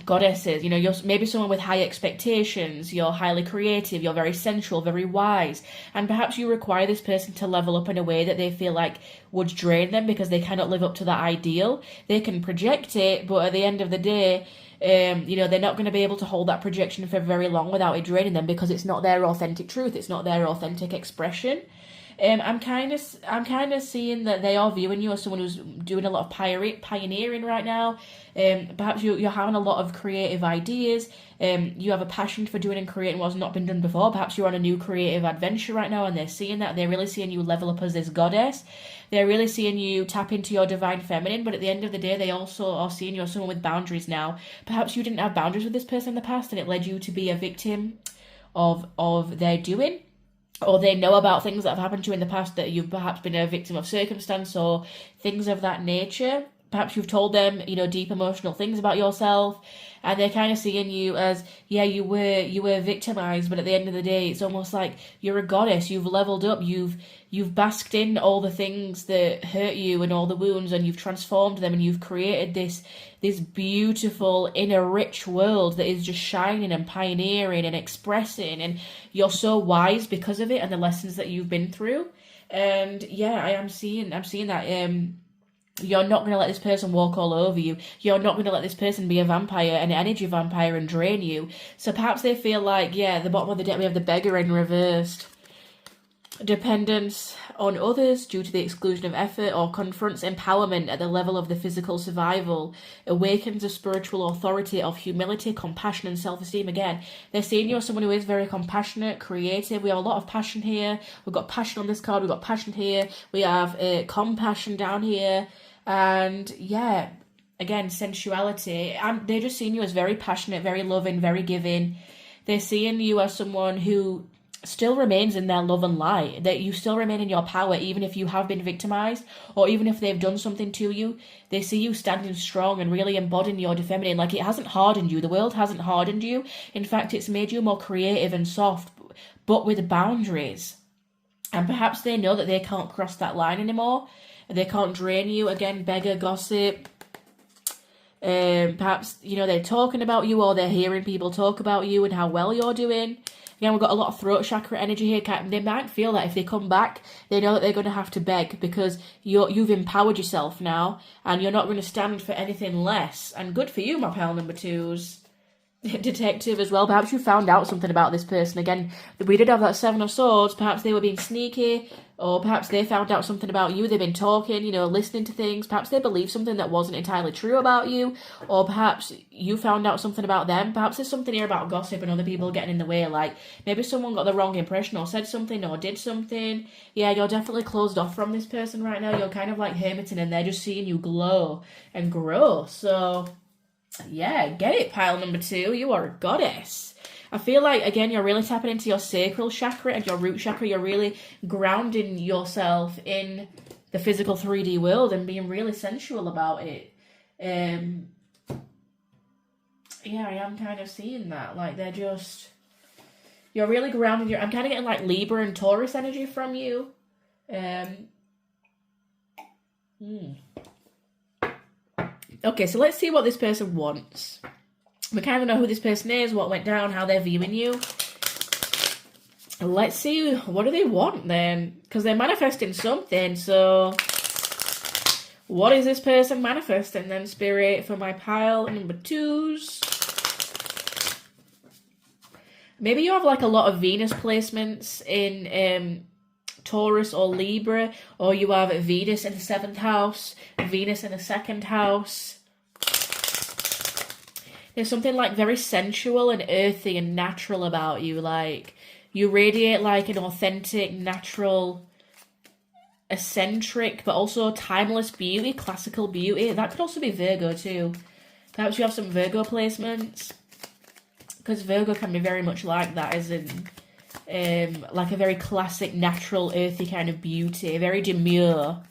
Goddesses, you're maybe someone with high expectations, you're highly creative, you're very sensual, very wise, and perhaps you require this person to level up in a way that they feel like would drain them because they cannot live up to that ideal. They can project it, but at the end of the day, they're not going to be able to hold that projection for very long without it draining them because it's not their authentic truth, it's not their authentic expression. I'm kind of seeing that they are viewing you as someone who's doing a lot of pioneering right now. Perhaps you're having a lot of creative ideas. You have a passion for doing and creating what's not been done before. Perhaps you're on a new creative adventure right now, and they're seeing that. They're really seeing you level up as this goddess. They're really seeing you tap into your divine feminine. But at the end of the day, they also are seeing you as someone with boundaries now. Perhaps you didn't have boundaries with this person in the past, and it led you to be a victim of their doing. Or they know about things that have happened to you in the past that you've perhaps been a victim of circumstance or things of that nature. Perhaps you've told them, deep emotional things about yourself, and they're kind of seeing you as, you were victimized, but at the end of the day, it's almost like you're a goddess. You've leveled up. You've basked in all the things that hurt you and all the wounds, and you've transformed them, and you've created this beautiful inner rich world that is just shining and pioneering and expressing, and you're so wise because of it and the lessons that you've been through. And I'm seeing that you're not going to let this person walk all over you. You're not going to let this person be a vampire, an energy vampire, and drain you. So perhaps they feel like, at the bottom of the deck we have the beggar in reversed. Dependence on others due to the exclusion of effort, or confronts empowerment at the level of the physical survival, awakens a spiritual authority of humility, compassion, and self-esteem. Again, they're seeing you as someone who is very compassionate, creative. We have a lot of passion here. We've got passion on this card. We've got passion here. We have compassion down here. And again, sensuality. They're just seeing you as very passionate, very loving, very giving. They're seeing you as someone who still remains in their love and light, that you still remain in your power even if you have been victimized, or even if they've done something to you. They see you standing strong and really embodying your feminine. Like, it hasn't hardened you. The world hasn't hardened you. In fact, it's made you more creative and soft, but with boundaries. And perhaps they know that they can't cross that line anymore. They can't drain you. Again, beggar, gossip. Perhaps, they're talking about you, or they're hearing people talk about you and how well you're doing. Again, we've got a lot of throat chakra energy here. They might feel that if they come back, they know that they're going to have to beg because you've empowered yourself now, and you're not going to stand for anything less. And good for you, my pal number 2s. Detective as well. Perhaps you found out something about this person. Again, we did have that 7 of Swords. Perhaps they were being sneaky, or perhaps they found out something about you. They've been talking, listening to things. Perhaps they believe something that wasn't entirely true about you, or perhaps you found out something about them. Perhaps there's something here about gossip and other people getting in the way. Like, maybe someone got the wrong impression or said something or did something. You're definitely closed off from this person right now. You're kind of like hermiting, and they're just seeing you glow and grow. So Yeah, get it, pile number 2. You are a goddess. I feel like, again, you're really tapping into your sacral chakra and your root chakra. You're really grounding yourself in the physical 3D world and being really sensual about it. Yeah, I am kind of seeing that. Like, they're just... You're really grounded. I'm kind of getting, like, Libra and Taurus energy from you. Okay, so let's see what this person wants. We kind of know who this person is, what went down, how they're viewing you. Let's see, what do they want then? Because they're manifesting something, so... What is this person manifesting then, Spirit, for my pile number 2s? Maybe you have like a lot of Venus placements in Taurus or Libra, or you have Venus in the 7th house, Venus in the 2nd house. There's something like very sensual and earthy and natural about you. Like, you radiate like an authentic, natural, eccentric, but also timeless beauty, classical beauty. That could also be Virgo too. Perhaps you have some Virgo placements. Because Virgo can be very much like that, as in, like a very classic, natural, earthy kind of beauty. Very demure.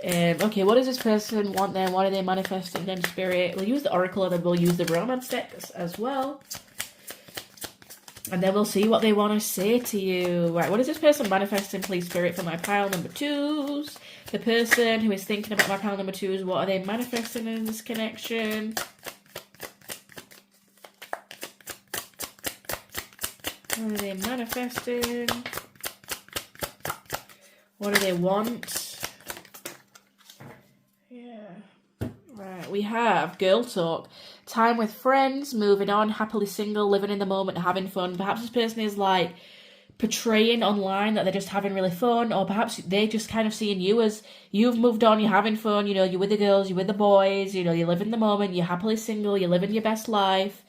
Okay, what does this person want then? What are they manifesting then, Spirit? We'll use the Oracle and then we'll use the Romance decks as well. And then we'll see what they want to say to you. Right, what is this person manifesting, please, Spirit, for my pile number 2s? The person who is thinking about my pile number 2s, what are they manifesting in this connection? What are they manifesting? What do they want? Yeah. Right, we have girl talk. Time with friends, moving on, happily single, living in the moment, having fun. Perhaps this person is like portraying online that they're just having really fun, or perhaps they're just kind of seeing you as you've moved on, you're having fun, you know, you're with the girls, you're with the boys, you know, you live in the moment, you're happily single, you're living your best life.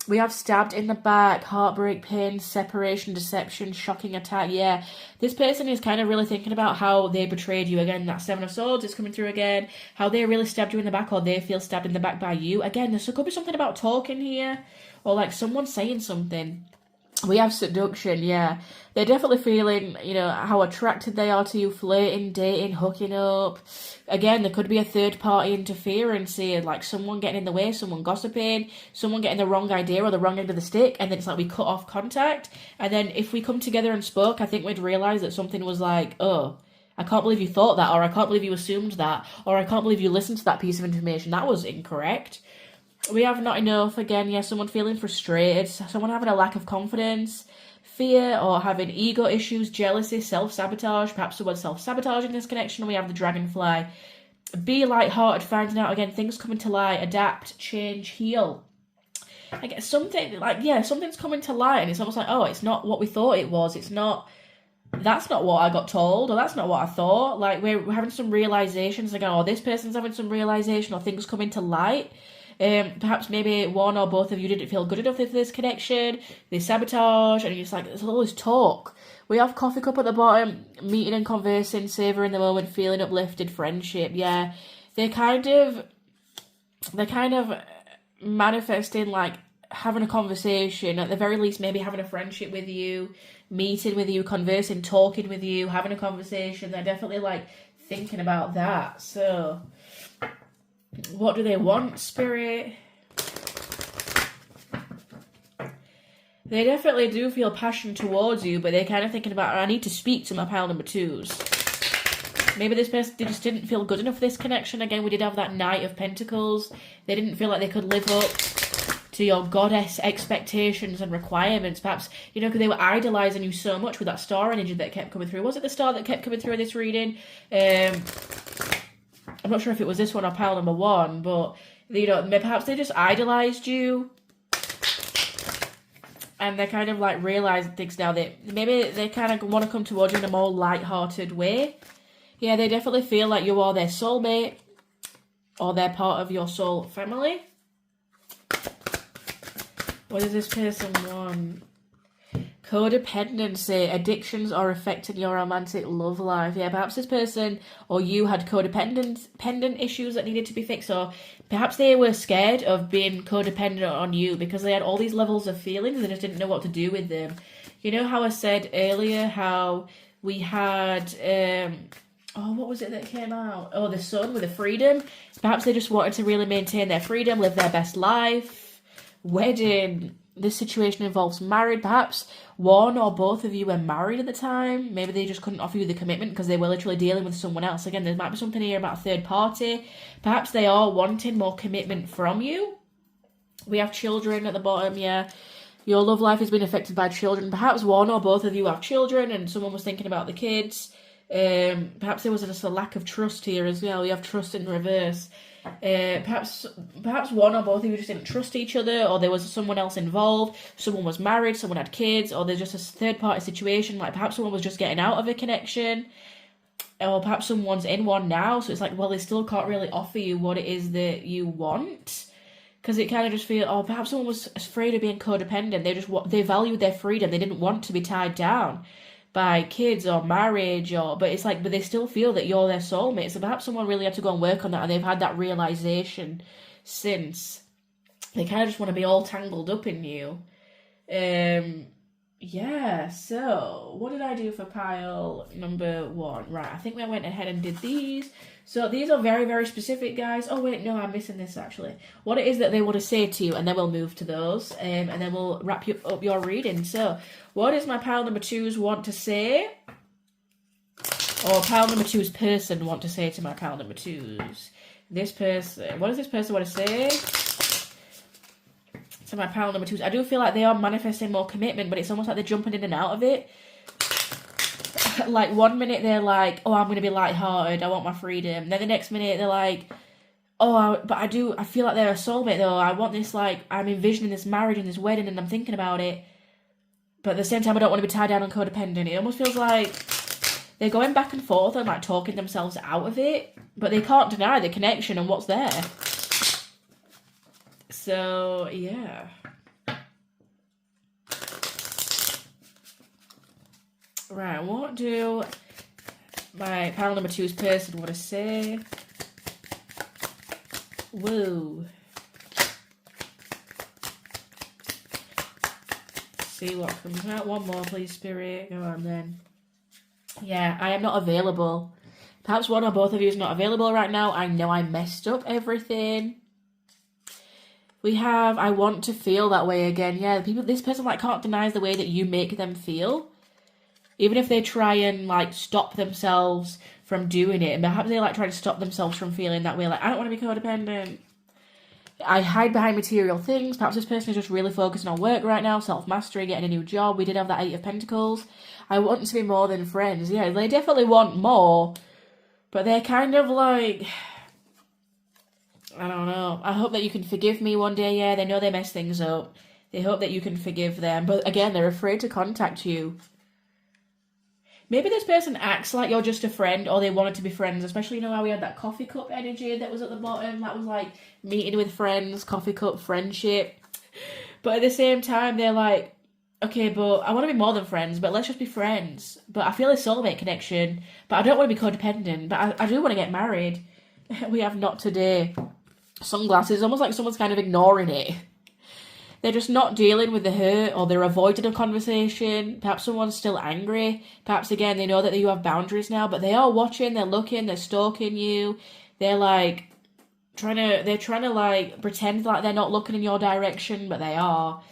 We have stabbed in the back, heartbreak, pain, separation, deception, shocking attack. Yeah, this person is kind of really thinking about how they betrayed you. Again, that 7 of Swords is coming through again. How they really stabbed you in the back, or they feel stabbed in the back by you. Again, there could be something about talking here, or like someone saying something. We have seduction, yeah. They're definitely feeling, you know, how attracted they are to you, flirting, dating, hooking up. Again, there could be a third-party interference here, like someone getting in the way, someone gossiping, someone getting the wrong idea or the wrong end of the stick, and then it's like we cut off contact. And then if we come together and spoke, I think we'd realise that something was like, oh, I can't believe you thought that, or I can't believe you assumed that, or I can't believe you listened to that piece of information. That was incorrect. We have not enough, again, yeah, someone feeling frustrated, someone having a lack of confidence, fear, or having ego issues, jealousy, self-sabotage, perhaps someone self-sabotaging this connection. We have the dragonfly. Be light-hearted, finding out, again, things coming to light, adapt, change, heal. I guess something, like, yeah, something's coming to light, and it's almost like, oh, it's not what we thought it was, it's not, that's not what I got told, or that's not what I thought. Like, we're having some realizations, again, or this person's having some realization, or things coming to light. Perhaps maybe one or both of you didn't feel good enough with this connection, they sabotage, and you're just like, there's all this talk. We have coffee cup at the bottom, meeting and conversing, savouring the moment, feeling uplifted, friendship, yeah. They're kind of manifesting, like, having a conversation, at the very least maybe having a friendship with you, meeting with you, conversing, talking with you, having a conversation. They're definitely, like, thinking about that, so... What do they want, Spirit? They definitely do feel passion towards you, but they're kind of thinking about, I need to speak to my pile number 2s. Maybe this person, they just didn't feel good enough for this connection. Again, we did have that Knight of Pentacles. They didn't feel like they could live up to your goddess expectations and requirements. Perhaps, you know, because they were idolising you so much with that star energy that kept coming through. Was it the star that kept coming through in this reading? I'm not sure if it was this one or pile number 1, but, you know, perhaps they just idolised you. And they're kind of, like, realising things now that maybe they kind of want to come towards you in a more light-hearted way. Yeah, they definitely feel like you are their soulmate, or they're part of your soul family. What does this person want? Codependency, addictions are affecting your romantic love life. Yeah, perhaps this person or you had codependent issues that needed to be fixed, or perhaps they were scared of being codependent on you because they had all these levels of feelings, they just didn't know what to do with them. You know how I said earlier how we had, what was it that came out? Oh, the sun with the freedom. Perhaps they just wanted to really maintain their freedom, live their best life. Wedding. This situation involves married. Perhaps one or both of you were married at the time. Maybe they just couldn't offer you the commitment because they were literally dealing with someone else. Again, there might be something here about a third party. Perhaps they are wanting more commitment from you. We have children at the bottom, yeah. Your love life has been affected by children. Perhaps one or both of you have children and someone was thinking about the kids. Perhaps there was just a lack of trust here as well. You have trust in reverse. Perhaps one or both of you just didn't trust each other, or there was someone else involved. Someone was married, someone had kids, or there's just a third party situation. Like perhaps someone was just getting out of a connection, or perhaps someone's in one now. So it's like, well, they still can't really offer you what it is that you want. Because it kind of just feels, oh, perhaps someone was afraid of being codependent. They valued their freedom. They didn't want to be tied down by kids or marriage, but it's like, but they still feel that you're their soulmate. So perhaps someone really had to go and work on that, and they've had that realization since. They kind of just want to be all tangled up in you. Yeah, so what did I do for pile number 1? Right, I think I went ahead and did these. So these are very, very specific, guys. Oh, wait, no, I'm missing this, actually. What it is that they want to say to you, and then we'll move to those, and then we'll wrap up your reading. So what does my pile number 2s want to say? Or pile number 2's person want to say to my pile number 2s? This person, what does this person want to say? So my pile number 2s, I do feel like they are manifesting more commitment, but it's almost like they're jumping in and out of it. Like 1 minute they're like, oh, I'm going to be lighthearted, I want my freedom. Then the next minute they're like, oh, but I feel like they're a soulmate though. I want this, like, I'm envisioning this marriage and this wedding and I'm thinking about it. But at the same time, I don't want to be tied down and codependent. It almost feels like they're going back and forth and like talking themselves out of it, but they can't deny the connection and what's there. So, yeah. Right, what do my pile number 2's person want to say? Whoa. See what comes out. One more, please, Spirit. Go on, then. Yeah, I am not available. Perhaps one or both of you is not available right now. I know I messed up everything. We have, I want to feel that way again. Yeah, this person like can't deny the way that you make them feel. Even if they try and like stop themselves from doing it, and perhaps they like try to stop themselves from feeling that way, like, I don't want to be codependent. I hide behind material things. Perhaps this person is just really focusing on work right now, self-mastery, getting a new job. We did have that 8 of Pentacles. I want to be more than friends. Yeah, they definitely want more, but they're kind of like, I don't know. I hope that you can forgive me one day. Yeah, they know they mess things up. They hope that you can forgive them. But again, they're afraid to contact you. Maybe this person acts like you're just a friend, or they wanted to be friends. Especially, you know how we had that coffee cup energy that was at the bottom? That was like meeting with friends, coffee cup, friendship. But at the same time, they're like, okay, but I want to be more than friends, but let's just be friends. But I feel a soulmate connection, but I don't want to be codependent, but I do want to get married. We have not today. Sunglasses, almost like someone's kind of ignoring it. They're just not dealing with the hurt, or they're avoiding a conversation. Perhaps someone's still angry. Perhaps, again, they know that you have boundaries now, but they are watching, they're looking, they're stalking you. They're like, trying to like pretend like they're not looking in your direction, but they are.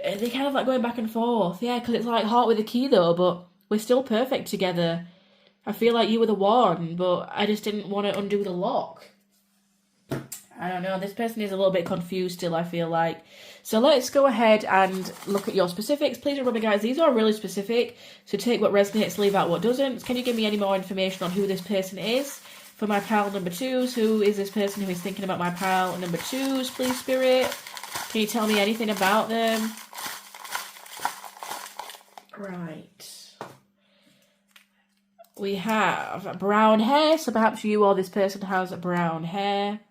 They kind of like going back and forth. Yeah, because it's like heart with a key though, but we're still perfect together. I feel like you were the one, but I just didn't want to undo the lock. I don't know, this person is a little bit confused still, I feel like. So let's go ahead and look at your specifics. Please remember, guys, these are really specific, so take what resonates, leave out what doesn't. Can you give me any more information on who this person is? For my pile number 2s, who is this person who is thinking about my pile number 2s, please, Spirit? Can you tell me anything about them? Right. We have brown hair, so perhaps you or this person has brown hair.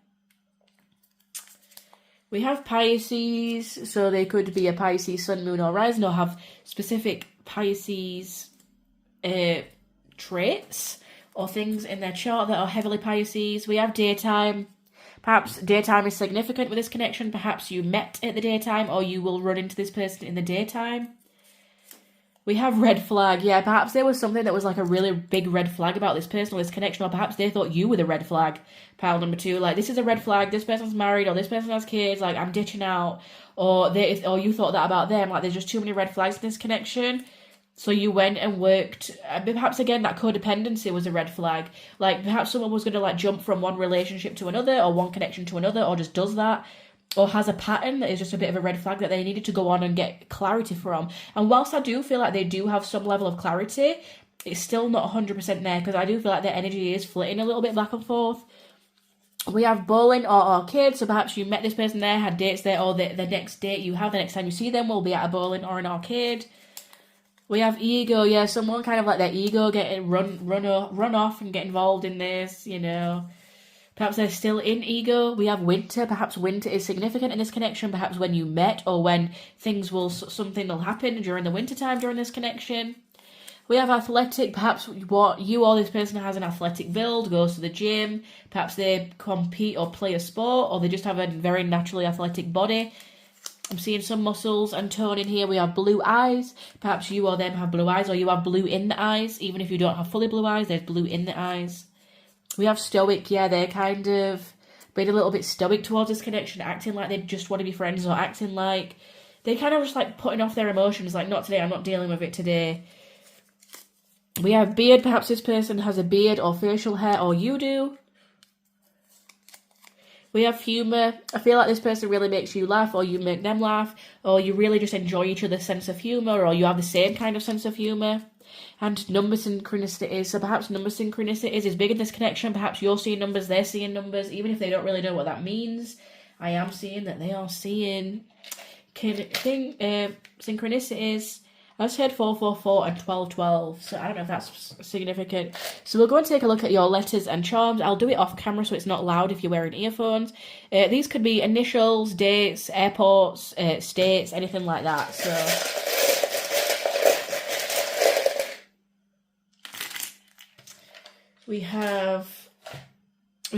We have Pisces, so they could be a Pisces sun, moon, or rising, or have specific Pisces traits or things in their chart that are heavily Pisces. We have daytime. Perhaps daytime is significant with this connection. Perhaps you met at the daytime, or you will run into this person in the daytime. We have red flag. Yeah, perhaps there was something that was like a really big red flag about this person or this connection, or perhaps they thought you were the red flag. Pile number 2, like, this is a red flag, this person's married, or this person has kids, like, I'm ditching out. Or you thought that about them, like, there's just too many red flags in this connection. So you went and worked, perhaps again that codependency was a red flag. Like perhaps someone was going to like jump from one relationship to another or one connection to another, or just does that, or has a pattern that is just a bit of a red flag that they needed to go on and get clarity from. And whilst I do feel like they do have some level of clarity, it's still not 100% there, because I do feel like their energy is flitting a little bit back and forth. We have bowling or arcade, so perhaps you met this person there, had dates there, or the next date you have, the next time you see them will be at a bowling or an arcade. We have ego, yeah, someone kind of like their ego getting run off and get involved in this, you know. Perhaps they're still in ego. We have winter. Perhaps winter is significant in this connection. Perhaps when you met, or when something will happen during the winter time during this connection. We have athletic. Perhaps what you or this person has an athletic build, goes to the gym. Perhaps they compete or play a sport, or they just have a very naturally athletic body. I'm seeing some muscles and tone in here. We have blue eyes. Perhaps you or them have blue eyes, or you have blue in the eyes. Even if you don't have fully blue eyes, there's blue in the eyes. We have stoic. Yeah, they're kind of being a little bit stoic towards this connection, acting like they just want to be friends, or acting like they kind of just like putting off their emotions, like, not today, I'm not dealing with it today. We have beard. Perhaps this person has a beard or facial hair, or you do. We have humour. I feel like this person really makes you laugh, or you make them laugh, or you really just enjoy each other's sense of humour, or you have the same kind of sense of humour. And number synchronicities. So perhaps number synchronicities is big in this connection. Perhaps you're seeing numbers, they're seeing numbers, even if they don't really know what that means. I am seeing that they are seeing synchronicities. I just heard 444 and 1212, so I don't know if that's significant. So we'll go and take a look at your letters and charms. I'll do it off camera so it's not loud if you're wearing earphones. These could be initials, dates, airports, states, anything like that. So we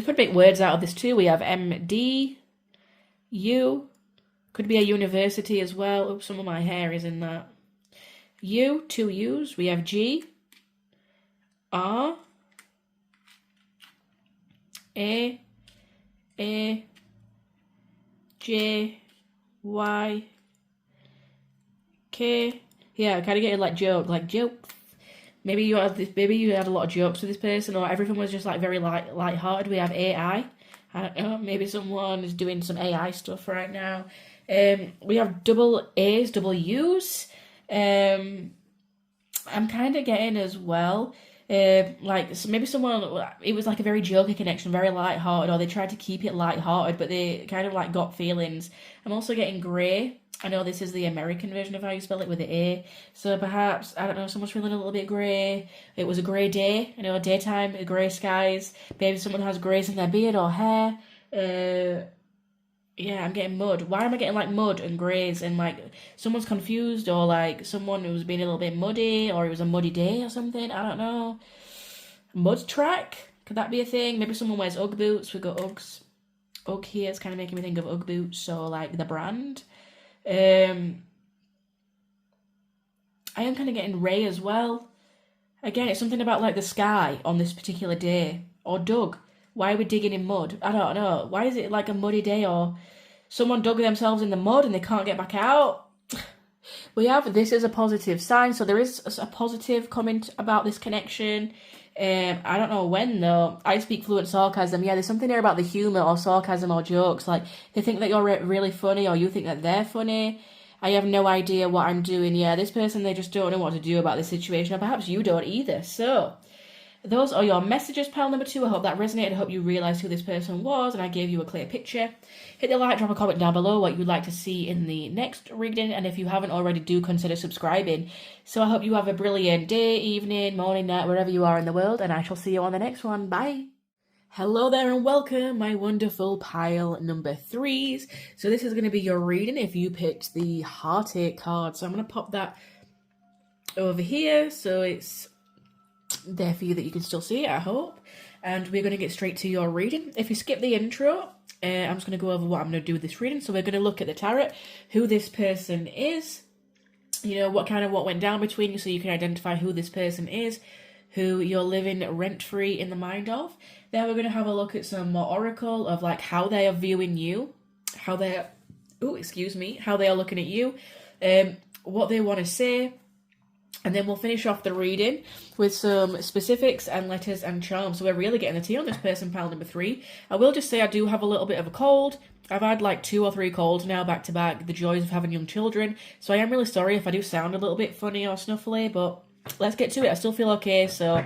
could make words out of this too. We have MD, U, could be a university as well. Oops, some of my hair is in that. U, 2 U's. We have G, R, A, J, Y, K. Yeah, I kind of get like jokes. Maybe you had a lot of jokes with this person, or everything was just like very light-hearted. We have AI. I don't know, maybe someone is doing some AI stuff right now. We have double A's, double U's. I'm kind of getting as well, like, so maybe someone, it was like a very jokey connection, very light-hearted, or they tried to keep it light-hearted, but they kind of like got feelings. I'm also getting grey. I know this is the American version of how you spell it with the A, so perhaps, I don't know, someone's feeling a little bit grey. It was a grey day, you know, daytime, grey skies. Maybe someone has greys in their beard or hair. Yeah, I'm getting mud. Why am I getting like mud and greys, and like someone's confused, or like someone who was being a little bit muddy, or it was a muddy day or something? I don't know. Mud track? Could that be a thing? Maybe someone wears Ugg boots. We got Uggs. Ugg here is kind of making me think of Ugg boots, so like the brand. I am kind of getting Ray as well. Again, it's something about like the sky on this particular day. Or Doug. Why are we digging in mud? I don't know. Why is it like a muddy day, or someone dug themselves in the mud and they can't get back out? We have, this is a positive sign, so there is a positive comment about this connection. I don't know when though. I speak fluent sarcasm. Yeah, there's something there about the humour or sarcasm or jokes. Like, they think that you're really funny, or you think that they're funny. I have no idea what I'm doing. Yeah, this person, they just don't know what to do about this situation, or perhaps you don't either. So those are your messages, pile number 2. I hope that resonated. I hope you realised who this person was and I gave you a clear picture. Hit the like, drop a comment down below what you'd like to see in the next reading, and if you haven't already, do consider subscribing. So I hope you have a brilliant day, evening, morning, night, wherever you are in the world, and I shall see you on the next one. Bye! Hello there and welcome, my wonderful pile number 3s. So this is going to be your reading if you picked the Heartache card. So I'm going to pop that over here so it's there for you that you can still see it, I hope. And we're going to get straight to your reading. If you skip the intro, I'm just going to go over what I'm going to do with this reading. So we're going to look at the tarot, who this person is, you know, what went down between you so you can identify who this person is, who you're living rent-free in the mind of. Then we're going to have a look at some more oracle of like how they are viewing you, how they are looking at you, what they want to say. And then we'll finish off the reading with some specifics and letters and charms. So we're really getting the tea on this person, pile number 3. I will just say I do have a little bit of a cold. I've had like 2 or 3 colds now back to back, the joys of having young children. So I am really sorry if I do sound a little bit funny or snuffly, but let's get to it. I still feel okay, so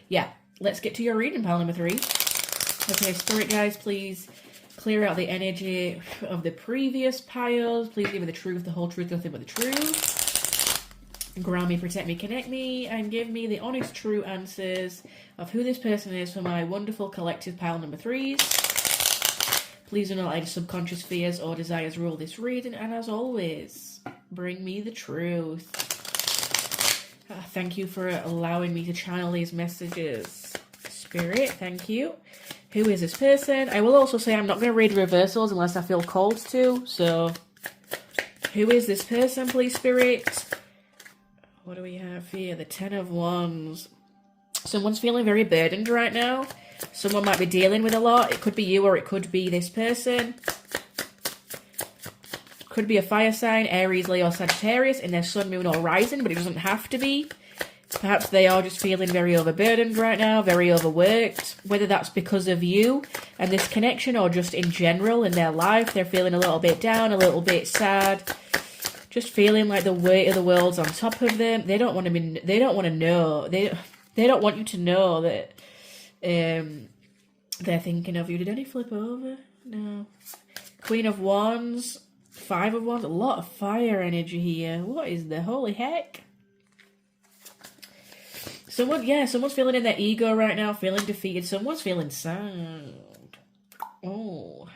yeah. Let's get to your reading, pile number 3. Okay, spirit guys, please clear out the energy of the previous piles. Please give me the truth, the whole truth, nothing but the truth. Ground me, protect me, connect me, and give me the honest, true answers of who this person is for my wonderful collective pile number 3s. Please do not let any subconscious fears or desires rule this reading, and as always, bring me the truth. Thank you for allowing me to channel these messages. Spirit, thank you. Who is this person? I will also say I'm not going to read reversals unless I feel called to. So, who is this person, please, Spirit? What do we have here? The 10 of Wands. Someone's feeling very burdened right now. Someone might be dealing with a lot. It could be you or it could be this person. Could be a fire sign, Aries, Leo, or Sagittarius in their sun, moon, or rising, but it doesn't have to be. Perhaps they are just feeling very overburdened right now, very overworked. Whether that's because of you and this connection or just in general in their life, they're feeling a little bit down, a little bit sad. Just feeling like the weight of the world's on top of them. They don't want to be. They don't want to know. They don't want you to know that they're thinking of you. Did any flip over? No. Queen of Wands. 5 of Wands, a lot of fire energy here. What is the holy heck? Someone's feeling in their ego right now, feeling defeated. Someone's feeling sad. Oh.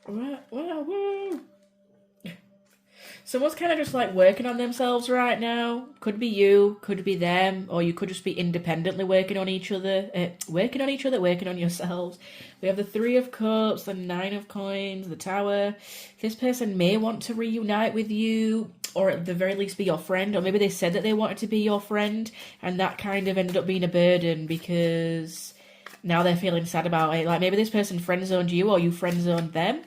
Whoa. Someone's kind of just like working on themselves right now. Could be you, could be them, or you could just be independently working on each other, working on yourselves. We have the 3 of Cups, the 9 of Coins, the Tower. This person may want to reunite with you, or at the very least be your friend, or maybe they said that they wanted to be your friend, and that kind of ended up being a burden because now they're feeling sad about it. Like maybe this person friend-zoned you, or you friend-zoned them.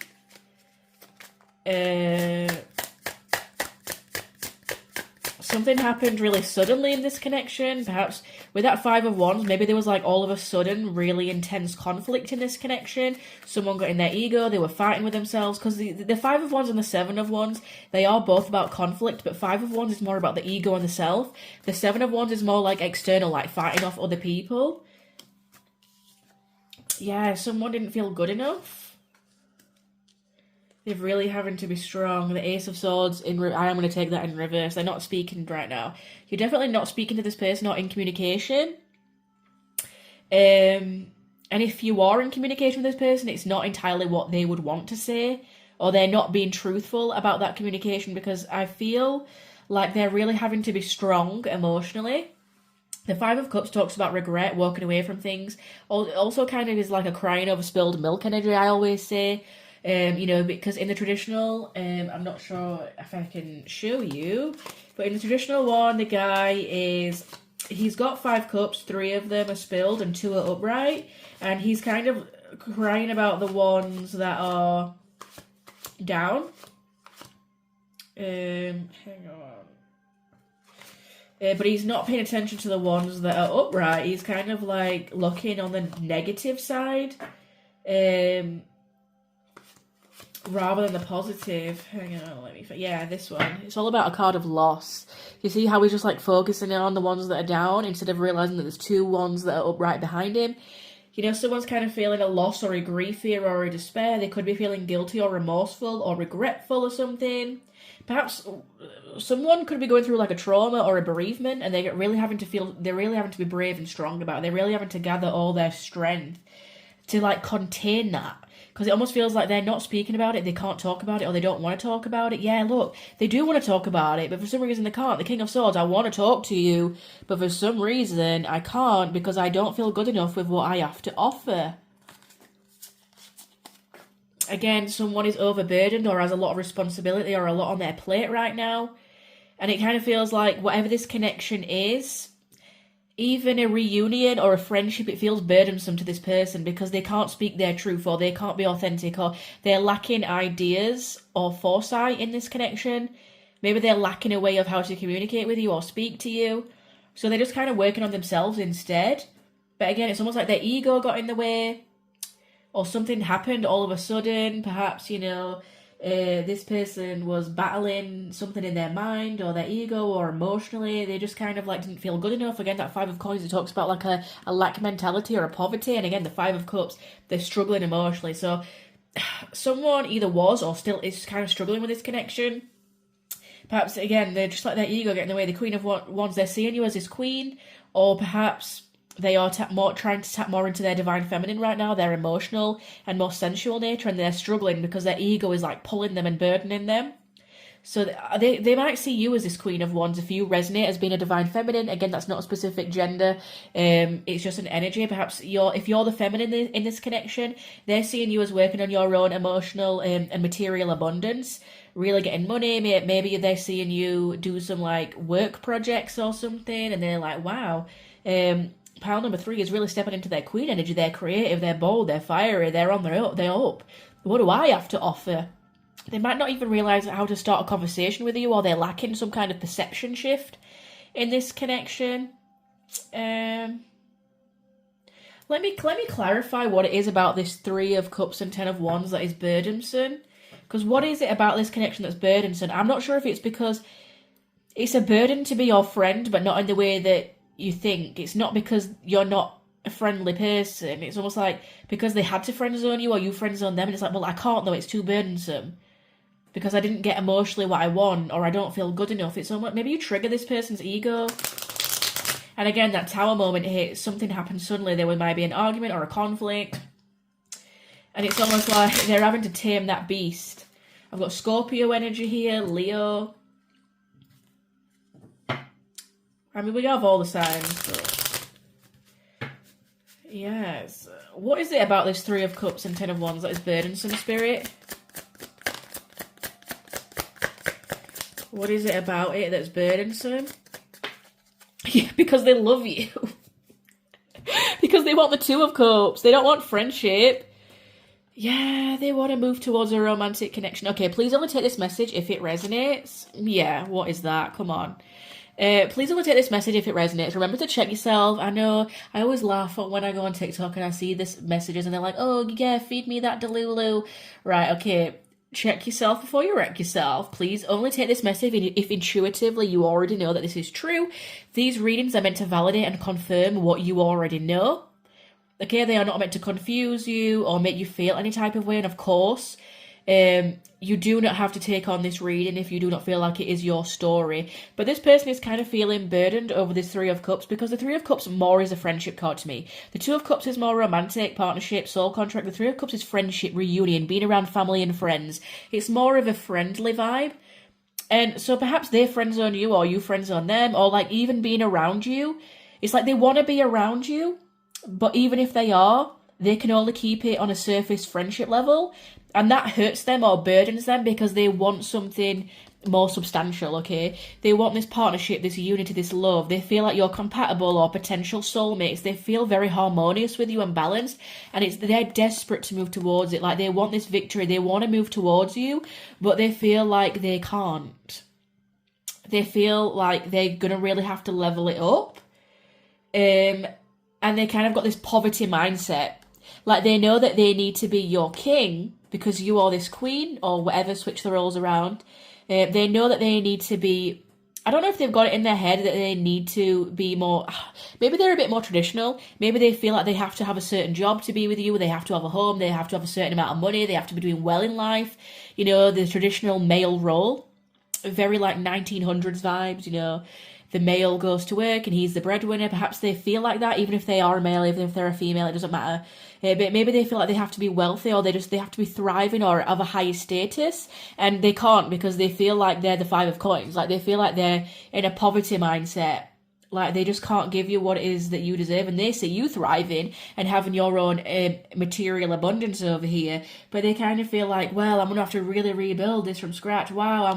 Something happened really suddenly in this connection. Perhaps with that 5 of Wands, maybe there was like all of a sudden really intense conflict in this connection. Someone got in their ego, they were fighting with themselves. Because the 5 of Wands and the 7 of Wands, they are both about conflict, but 5 of Wands is more about the ego and the self. The 7 of Wands is more like external, like fighting off other people. Yeah, someone didn't feel good enough. They're really having to be strong. The Ace of Swords, I am going to take that in reverse. They're not speaking right now. You're definitely not speaking to this person or in communication. And if you are in communication with this person, it's not entirely what they would want to say. Or they're not being truthful about that communication because I feel like they're really having to be strong emotionally. The 5 of Cups talks about regret, walking away from things. Also kind of is like a crying over spilled milk energy, I always say. You know, because in the traditional, I'm not sure if I can show you, but in the traditional one, the guy he's got 5 cups, 3 of them are spilled and 2 are upright, and he's kind of crying about the ones that are down. Hang on. But he's not paying attention to the ones that are upright. He's kind of like looking on the negative side. Rather than the positive. Hang on, yeah, this one. It's all about a card of loss. You see how he's just like focusing on the ones that are down instead of realizing that there's 2 ones that are upright behind him. You know, someone's kind of feeling a loss or a grief here or a despair. They could be feeling guilty or remorseful or regretful or something. Perhaps someone could be going through like a trauma or a bereavement, and they're really having to be brave and strong about it. They're really having to gather all their strength to like contain that. Because it almost feels like they're not speaking about it, they can't talk about it, or they don't want to talk about it. Yeah, look, they do want to talk about it, but for some reason they can't. The King of Swords, I want to talk to you, but for some reason I can't because I don't feel good enough with what I have to offer. Again, someone is overburdened or has a lot of responsibility or a lot on their plate right now. And it kind of feels like whatever this connection is, even a reunion or a friendship, it feels burdensome to this person because they can't speak their truth or they can't be authentic or they're lacking ideas or foresight in this connection. Maybe they're lacking a way of how to communicate with you or speak to you. So they're just kind of working on themselves instead. But again, it's almost like their ego got in the way or something happened all of a sudden. Perhaps, you know, this person was battling something in their mind or their ego or emotionally. They just kind of like didn't feel good enough. Again, that Five of Coins, it talks about like a lack mentality or a poverty. And again, the Five of Cups, they're struggling emotionally. So someone either was or still is kind of struggling with this connection. Perhaps, again, they're just like their ego getting in the way. The Queen of Wands, they're seeing you as this queen. Or perhaps they are trying to tap more into their divine feminine right now, their emotional and more sensual nature, and they're struggling because their ego is like pulling them and burdening them. So they might see you as this Queen of Wands if you resonate as being a divine feminine. Again, that's not a specific gender. It's just an energy. Perhaps if you're the feminine in this connection, they're seeing you as working on your own emotional and material abundance, really getting money. Maybe they're seeing you do some like work projects or something, and they're like, wow. Pile number 3 is really stepping into their queen energy. They're creative, they're bold, they're fiery, they're on their up, they're up. What do I have to offer? They might not even realise how to start a conversation with you, or they're lacking some kind of perception shift in this connection. Let me clarify what it is about this 3 of Cups and 10 of Wands that is burdensome. Because what is it about this connection that's burdensome? I'm not sure if it's because it's a burden to be your friend, but not in the way that you think. It's not because you're not a friendly person. It's almost like because they had to friend zone you or you friend zone them, and it's like, well, I can't though, it's too burdensome because I didn't get emotionally what I want, or I don't feel good enough. It's almost, maybe you trigger this person's ego. And again, that Tower moment hits, something happens suddenly. There might be an argument or a conflict, and it's almost like they're having to tame that beast. I've got Scorpio energy here, Leo. I mean, we have all the signs, but yes. What is it about this 3 of Cups and 10 of Wands that is burdensome, Spirit? What is it about it that's burdensome? Yeah, because they love you. Because they want the 2 of Cups. They don't want friendship. Yeah, they want to move towards a romantic connection. Okay, please only take this message if it resonates. Yeah, what is that? Come on. Please only take this message if it resonates. Remember to check yourself. I know I always laugh when I go on TikTok and I see this messages and they're like, oh yeah, feed me that delulu. Right, okay. Check yourself before you wreck yourself. Please only take this message if intuitively you already know that this is true. These readings are meant to validate and confirm what you already know. Okay, they are not meant to confuse you or make you feel any type of way. And of course, you do not have to take on this reading if you do not feel like it is your story. But this person is kind of feeling burdened over this 3 of Cups because the 3 of Cups more is a friendship card to me. The 2 of Cups is more romantic, partnership, soul contract. The 3 of Cups is friendship, reunion, being around family and friends. It's more of a friendly vibe. And so perhaps they friend zone you or you friend zone them, or like even being around you. It's like they want to be around you, but even if they are, they can only keep it on a surface friendship level. And that hurts them or burdens them because they want something more substantial, okay? They want this partnership, this unity, this love. They feel like you're compatible or potential soulmates. They feel very harmonious with you and balanced. And they're desperate to move towards it. Like they want this victory. They want to move towards you, but they feel like they can't. They feel like they're going to really have to level it up. And they kind of got this poverty mindset. Like they know that they need to be your king because you are this queen or whatever, switch the roles around. They know that they need to be I don't know if they've got it in their head that they need to be more, maybe they're a bit more traditional. Maybe they feel like they have to have a certain job to be with you. They have to have a home. They have to have a certain amount of money. They have to be doing well in life. You know, the traditional male role. Very like 1900s vibes, you know. The male goes to work and he's the breadwinner. Perhaps they feel like that, even if they are a male, even if they're a female, it doesn't matter. But maybe they feel like they have to be wealthy, or they have to be thriving or of a higher status, and they can't because they feel like they're the five of coins. Like they feel like they're in a poverty mindset. Like they just can't give you what it is that you deserve, and they see you thriving and having your own material abundance over here. But they kind of feel like, well, I'm gonna have to really rebuild this from scratch. Wow,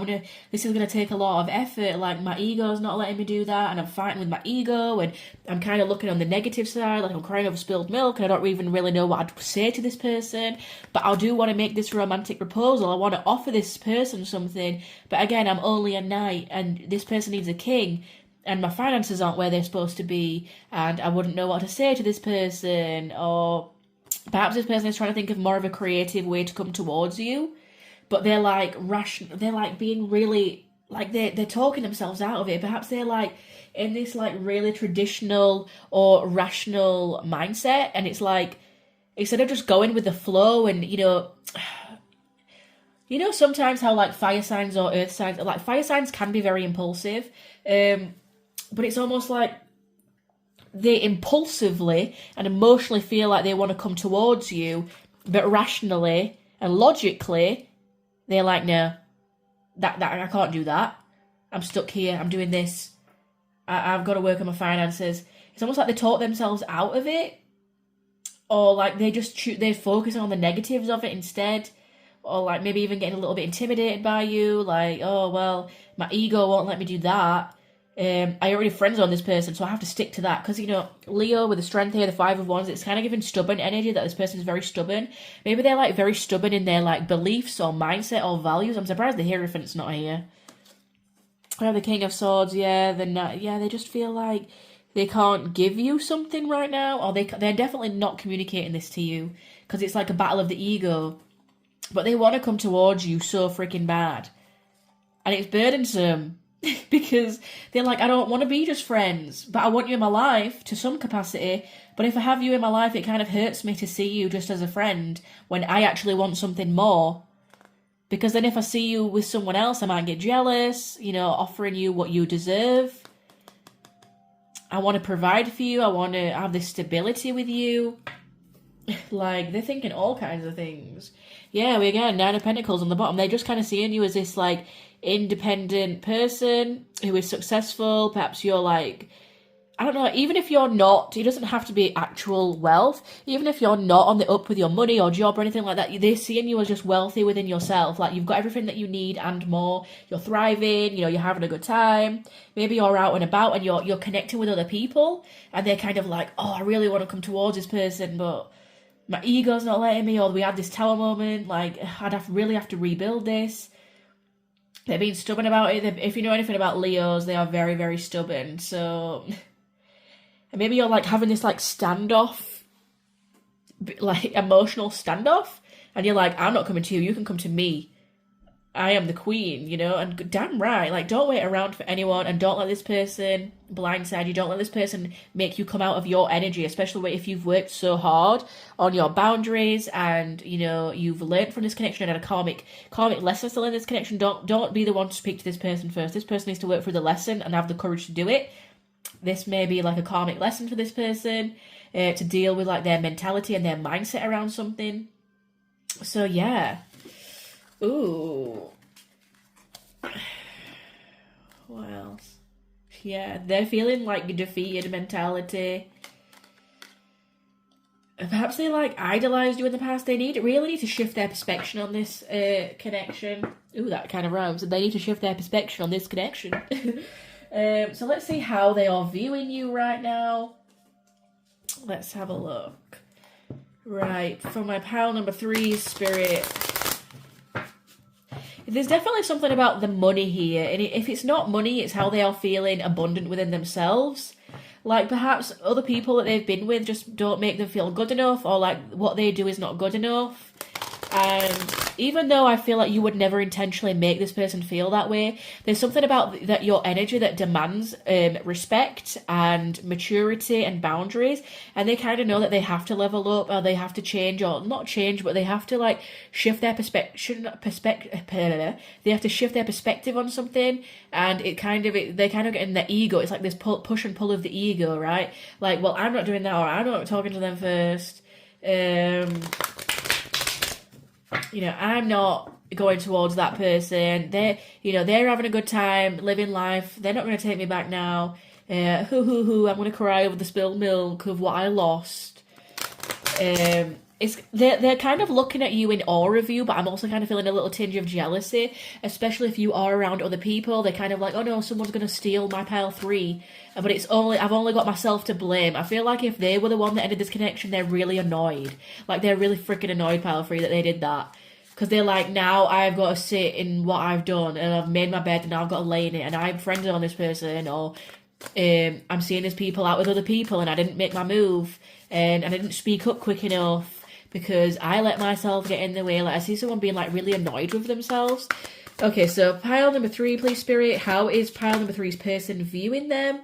this is gonna take a lot of effort. Like my ego's not letting me do that, and I'm fighting with my ego, and I'm kind of looking on the negative side, like I'm crying over spilled milk, and I don't even really know what I'd say to this person. But I do want to make this romantic proposal. I want to offer this person something, but again, I'm only a knight, and this person needs a king. And my finances aren't where they're supposed to be, and I wouldn't know what to say to this person, or perhaps this person is trying to think of more of a creative way to come towards you, but they're like they're like being really, like they're talking themselves out of it. Perhaps they're like in this like really traditional or rational mindset, and it's like, instead of just going with the flow, and you know sometimes how like fire signs or earth signs, like fire signs can be very impulsive, but it's almost like they impulsively and emotionally feel like they want to come towards you, but rationally and logically, they're like, no, that I can't do that. I'm stuck here. I'm doing this. I've got to work on my finances. It's almost like they talk themselves out of it, or like they're focusing on the negatives of it instead, or like maybe even getting a little bit intimidated by you. Like, oh well, my ego won't let me do that. I already friends on this person, so I have to stick to that. Because, you know, Leo with the strength here, the Five of Wands, it's kind of giving stubborn energy, that this person is very stubborn. Maybe they're, like, very stubborn in their, like, beliefs or mindset or values. I'm surprised the Hierophant's not here. I have the King of Swords, yeah, they just feel like they can't give you something right now, or they're definitely not communicating this to you, because it's like a battle of the ego. But they want to come towards you so freaking bad. And it's burdensome. Because they're like, I don't want to be just friends, but I want you in my life to some capacity. But if I have you in my life, it kind of hurts me to see you just as a friend when I actually want something more. Because then if I see you with someone else, I might get jealous, you know, offering you what you deserve. I want to provide for you. I want to have this stability with you. Like, they're thinking all kinds of things. Yeah, we again, Nine of Pentacles on the bottom. They're just kind of seeing you as this, like, independent person who is successful. Perhaps you're like, I don't know, even if you're not, it doesn't have to be actual wealth. Even if you're not on the up with your money or job or anything like that, they're seeing you as just wealthy within yourself. Like, you've got everything that you need and more. You're thriving, you know, you're having a good time. Maybe you're out and about and you're connecting with other people, and they're kind of like, oh, I really want to come towards this person, but my ego's not letting me, or we had this tower moment, like, really have to rebuild this. They're being stubborn about it. If you know anything about Leos, they are very, very stubborn. So, and maybe you're like having this like standoff, like emotional standoff, and you're like, I'm not coming to you, you can come to me. I am the queen, you know, and damn right, like, don't wait around for anyone, and don't let this person blindside you. Don't let this person make you come out of your energy, especially if you've worked so hard on your boundaries and, you know, you've learned from this connection and had a karmic lesson still in this connection. Don't be the one to speak to this person first. This person needs to work through the lesson and have the courage to do it. This may be like a karmic lesson for this person, to deal with like their mentality and their mindset around something. So yeah. Ooh. What else? Yeah, they're feeling like defeated mentality. Perhaps they like idolized you in the past. They really need to shift their perspective on this connection. Ooh, that kind of rhymes. They need to shift their perspective on this connection. So let's see how they are viewing you right now. Let's have a look. Right, for my pile number 3, Spirit. There's definitely something about the money here. And if it's not money, it's how they are feeling abundant within themselves. Like, perhaps other people that they've been with just don't make them feel good enough, or like what they do is not good enough. And even though I feel like you would never intentionally make this person feel that way, there's something about that your energy that demands respect and maturity and boundaries. And they kind of know that they have to level up, or they have to change, or not change, but they have to like shift their they have to shift their perspective on something. And they kind of get in their ego. It's like this push and pull of the ego, right? Like, well, I'm not doing that, or I'm not talking to them first. I'm not going towards that person. They're having a good time, living life. They're not going to take me back now. I'm going to cry over the spilled milk of what I lost. They're kind of looking at you in awe of you, but I'm also kind of feeling a little tinge of jealousy, especially if you are around other people. They're kind of like, oh no, someone's going to steal my pile 3. But I've only got myself to blame. I feel like if they were the one that ended this connection, they're really annoyed. Like, they're really freaking annoyed, pile 3, that they did that. Because they're like, now I've got to sit in what I've done, and I've made my bed, and now I've got to lay in it, and I'm friended on this person, or I'm seeing these people out with other people, and I didn't make my move, and I didn't speak up quick enough, because I let myself get in the way. Like, I see someone being like really annoyed with themselves. Okay, so pile number 3, please, Spirit. How is pile number 3's person viewing them?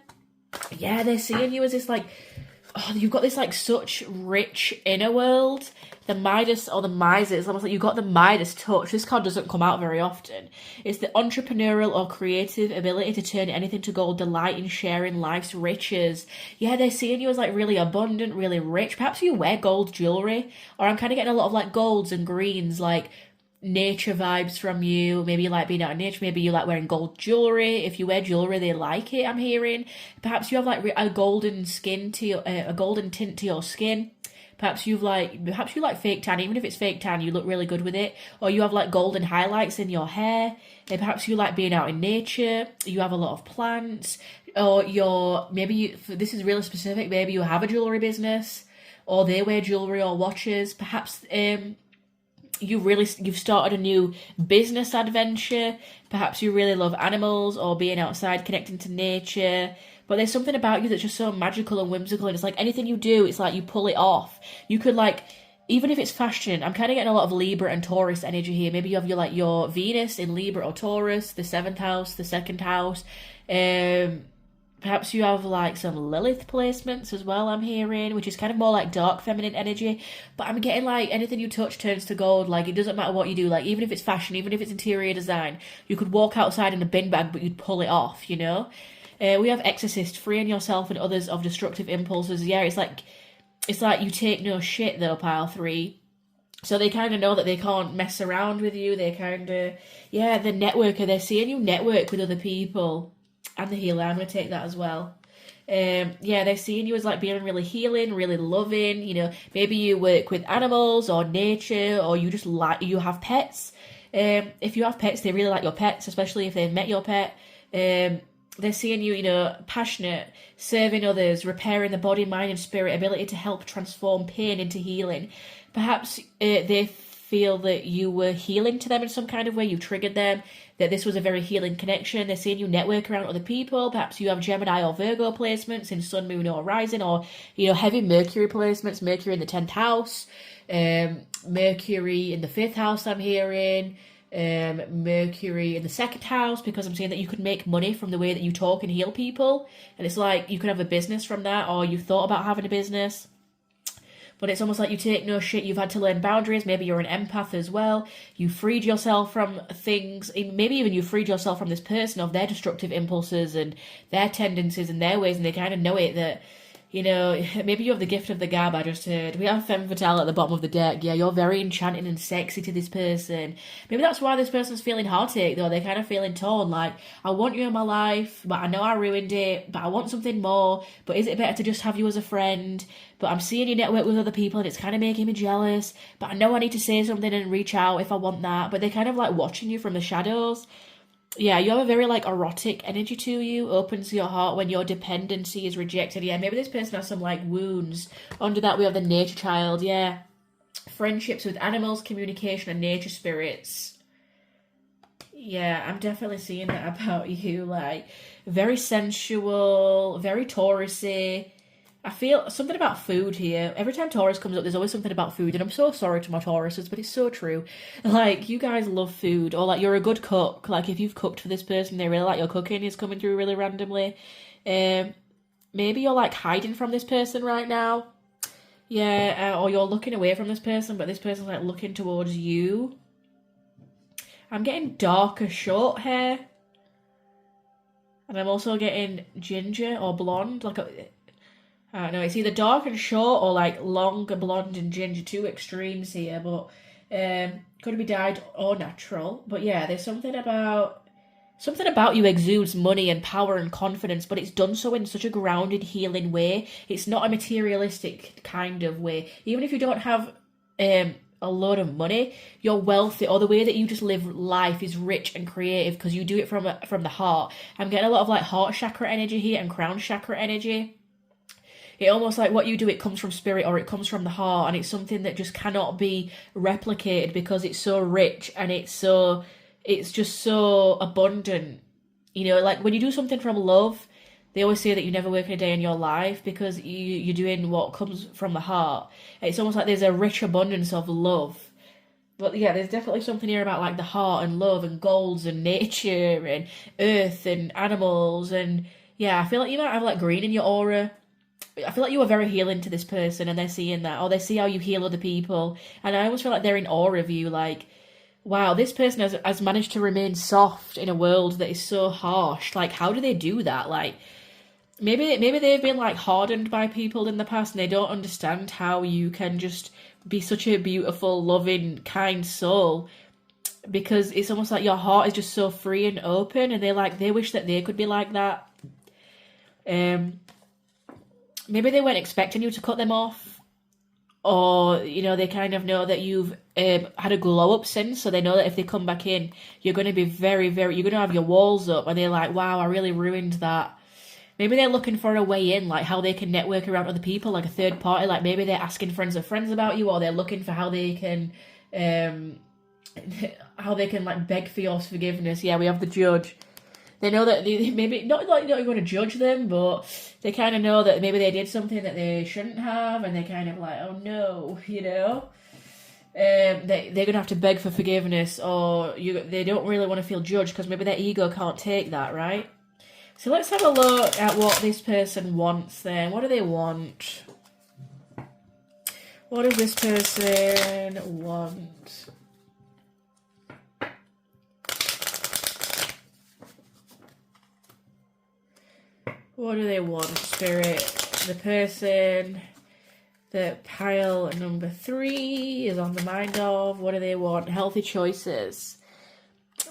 Yeah, they're seeing you as this like, oh, you've got this like such rich inner world. The Midas or the Miser, it's almost like you've got the Midas touch. This card doesn't come out very often. It's the entrepreneurial or creative ability to turn anything to gold, delight in sharing life's riches. Yeah, they're seeing you as like really abundant, really rich. Perhaps you wear gold jewelry, or I'm kind of getting a lot of like golds and greens, like nature vibes from you. Maybe you like being out in nature. Maybe you like wearing gold jewelry. If you wear jewelry, they like it, I'm hearing. Perhaps you have like a golden tint to your skin. Perhaps you like fake tan. Even if it's fake tan, you look really good with it. Or you have like golden highlights in your hair. And perhaps you like being out in nature. You have a lot of plants. Or this is really specific. Maybe you have a jewelry business, or they wear jewelry or watches. Perhaps you've started a new business adventure. Perhaps you really love animals, or being outside, connecting to nature. But there's something about you that's just so magical and whimsical, and it's like anything you do, it's like you pull it off. You could like, even if it's fashion, I'm kind of getting a lot of Libra and Taurus energy here. Maybe you have your Venus in Libra or Taurus, the 7th house, the 2nd house. Perhaps you have like some Lilith placements as well, I'm hearing, which is kind of more like dark feminine energy. But I'm getting like anything you touch turns to gold. Like, it doesn't matter what you do. Like, even if it's fashion, even if it's interior design, you could walk outside in a bin bag, but you'd pull it off, you know? We have Exorcist, freeing yourself and others of destructive impulses. Yeah, it's like you take no shit though, pile 3. So they kind of know that they can't mess around with you. They kind of, the networker, they're seeing you network with other people. And the healer, I'm going to take that as well. They're seeing you as like being really healing, really loving. You know, maybe you work with animals or nature, or you just you have pets. If you have pets, they really like your pets, especially if they've met your pet. They're seeing you, passionate, serving others, repairing the body, mind, and spirit, ability to help transform pain into healing. Perhaps they feel that you were healing to them in some kind of way, you triggered them, that this was a very healing connection. They're seeing you network around other people. Perhaps you have Gemini or Virgo placements in Sun, Moon, or Rising, or, heavy Mercury placements, Mercury in the 10th house, Mercury in the 5th house, I'm hearing. Mercury in the 2nd house, because I'm saying that you could make money from the way that you talk and heal people, and it's like you could have a business from that, or you thought about having a business, but it's almost like you take no shit. You've had to learn boundaries. Maybe you're an empath as well. You freed yourself from things, maybe even you freed yourself from this person, of their destructive impulses and their tendencies and their ways, and they kind of know it, that maybe you have the gift of the gab, I just heard. We have Femme Fatale at the bottom of the deck. Yeah, you're very enchanting and sexy to this person. Maybe that's why this person's feeling heartache, though. They're kind of feeling torn. Like, I want you in my life, but I know I ruined it, but I want something more. But is it better to just have you as a friend? But I'm seeing you network with other people, and it's kind of making me jealous. But I know I need to say something and reach out if I want that. But they're kind of like watching you from the shadows. Yeah, you have a very, like, erotic energy to you, opens your heart when your dependency is rejected. Yeah, maybe this person has some, like, wounds. Under that, we have the nature child, yeah. Friendships with animals, communication, and nature spirits. Yeah, I'm definitely seeing that about you, like, very sensual, very Taurusy. I feel something about food here. Every time Taurus comes up, there's always something about food, and I'm so sorry to my Tauruses, but it's so true. Like, you guys love food, or like you're a good cook. Like, if you've cooked for this person, they really like your cooking is coming through really randomly. Maybe you're like hiding from this person right now. Yeah, or you're looking away from this person, but this person's like looking towards you. I'm getting darker short hair. And I'm also getting ginger or blonde. Like, I don't know, it's either dark and short or like long, blonde and ginger. Two extremes here, but could be dyed or natural. But yeah, there's something about you exudes money and power and confidence, but it's done so in such a grounded, healing way. It's not a materialistic kind of way. Even if you don't have a lot of money, you're wealthy, or the way that you just live life is rich and creative because you do it from the heart. I'm getting a lot of like heart chakra energy here and crown chakra energy. It almost like what you do, it comes from spirit or it comes from the heart, and it's something that just cannot be replicated because it's so rich and it's just so abundant. You know, like when you do something from love, they always say that you never work a day in your life because you're doing what comes from the heart. It's almost like there's a rich abundance of love. But yeah, there's definitely something here about like the heart and love and golds and nature and earth and animals. And yeah, I feel like you might have like green in your aura. I feel like you are very healing to this person, and they're seeing that, or they see how you heal other people. And I almost feel like they're in awe of you, like, wow, this person has managed to remain soft in a world that is so harsh. Like, how do they do that? Like, maybe they've been like hardened by people in the past and they don't understand how you can just be such a beautiful, loving, kind soul, because it's almost like your heart is just so free and open, and they wish that they could be like that. Maybe they weren't expecting you to cut them off, or, you know, they kind of know that you've had a glow up since, so they know that if they come back in, you're going to be very, very, you're going to have your walls up, and they're like, wow, I really ruined that. Maybe they're looking for a way in, like how they can network around other people, like a third party, like maybe they're asking friends of friends about you, or they're looking for how they can like beg for your forgiveness. Yeah, we have the judge. They know that they maybe not like you don't want to judge them, but they kind of know that maybe they did something that they shouldn't have, and they kind of like, oh no, you know. They're gonna have to beg for forgiveness, or they don't really want to feel judged because maybe their ego can't take that, right? So let's have a look at what this person wants then. What do they want? What does this person want? What do they want, Spirit? The person that pile number 3 is on the mind of. What do they want? Healthy choices.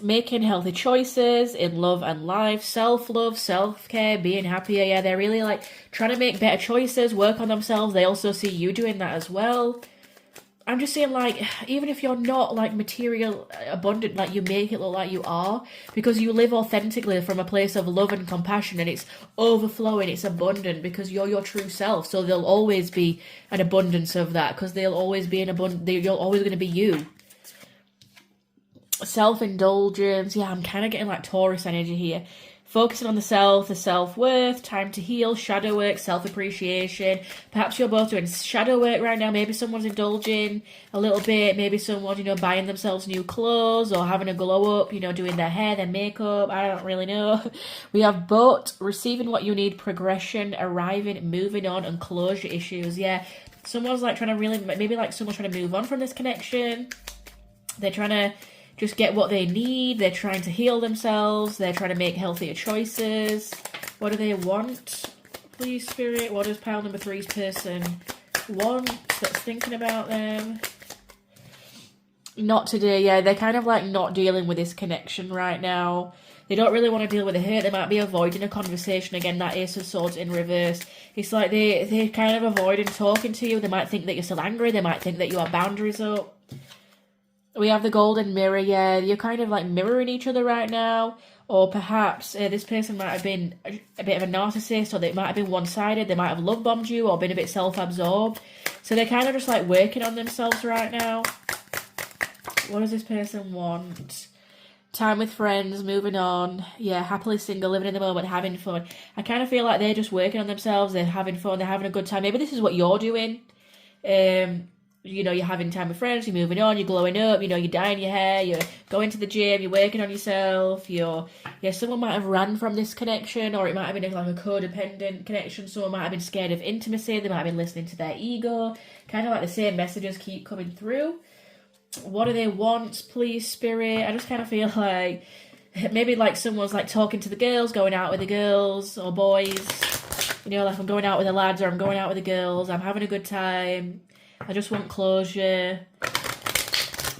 Making healthy choices in love and life. Self-love, self-care, being happier. Yeah, they're really like trying to make better choices, work on themselves. They also see you doing that as well. I'm just saying, like, even if you're not, like, material abundant, like, you make it look like you are, because you live authentically from a place of love and compassion, and it's overflowing, it's abundant, because you're your true self, so there'll always be an abundance of that, because they'll always be you're always going to be you. Self-indulgence, yeah, I'm kind of getting, like, Taurus energy here. Focusing on the self, the self-worth, time to heal, shadow work, self-appreciation. Perhaps you're both doing shadow work right now. Maybe someone's indulging a little bit. Maybe someone, you know, buying themselves new clothes or having a glow up, you know, doing their hair, their makeup. I don't really know. We have both receiving what you need, progression, arriving, moving on, and closure issues. Yeah, someone's like trying to really, maybe like someone's trying to move on from this connection. They're trying to just get what they need. They're trying to heal themselves. They're trying to make healthier choices. What do they want? Please, Spirit. What does pile number 3's person want that's thinking about them? Not today. Yeah, they're kind of like not dealing with this connection right now. They don't really want to deal with the hurt. They might be avoiding a conversation. Again, that Ace of Swords in reverse. It's like they're kind of avoiding talking to you. They might think that you're still angry. They might think that you have boundaries up. We have the golden mirror, yeah, you're kind of like mirroring each other right now, or perhaps this person might have been a bit of a narcissist, or they might have been one-sided, they might have love bombed you, or been a bit self-absorbed, so they're kind of just like working on themselves right now. What does this person want? time with friends, moving on. Yeah, happily single, living in the moment, having fun. I kind of feel like they're just working on themselves. They're having fun. They're having a good time. Maybe this is what you're doing. You know, you're having time with friends, you're moving on, you're glowing up, you know, you're dyeing your hair, you're going to the gym, you're working on yourself, someone might have ran from this connection, or it might have been like a codependent connection. Someone might have been scared of intimacy, they might have been listening to their ego, kind of like the same messages keep coming through. What do they want, please, Spirit? I just kind of feel like maybe like someone's like talking to the girls, going out with the girls or boys, you know, like I'm going out with the lads or I'm going out with the girls, I'm having a good time, I just want closure.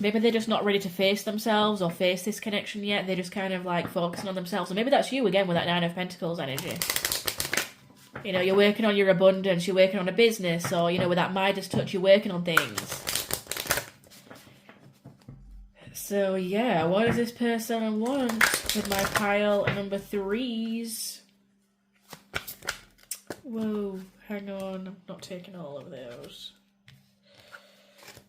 Maybe they're just not ready to face themselves or face this connection yet. They're just kind of like focusing on themselves. And maybe that's you again with that Nine of Pentacles energy. You know, you're working on your abundance, you're working on a business, or, you know, with that Midas touch, you're working on things. So, yeah, what does this person want with my pile number 3s? Whoa, hang on, I'm not taking all of those.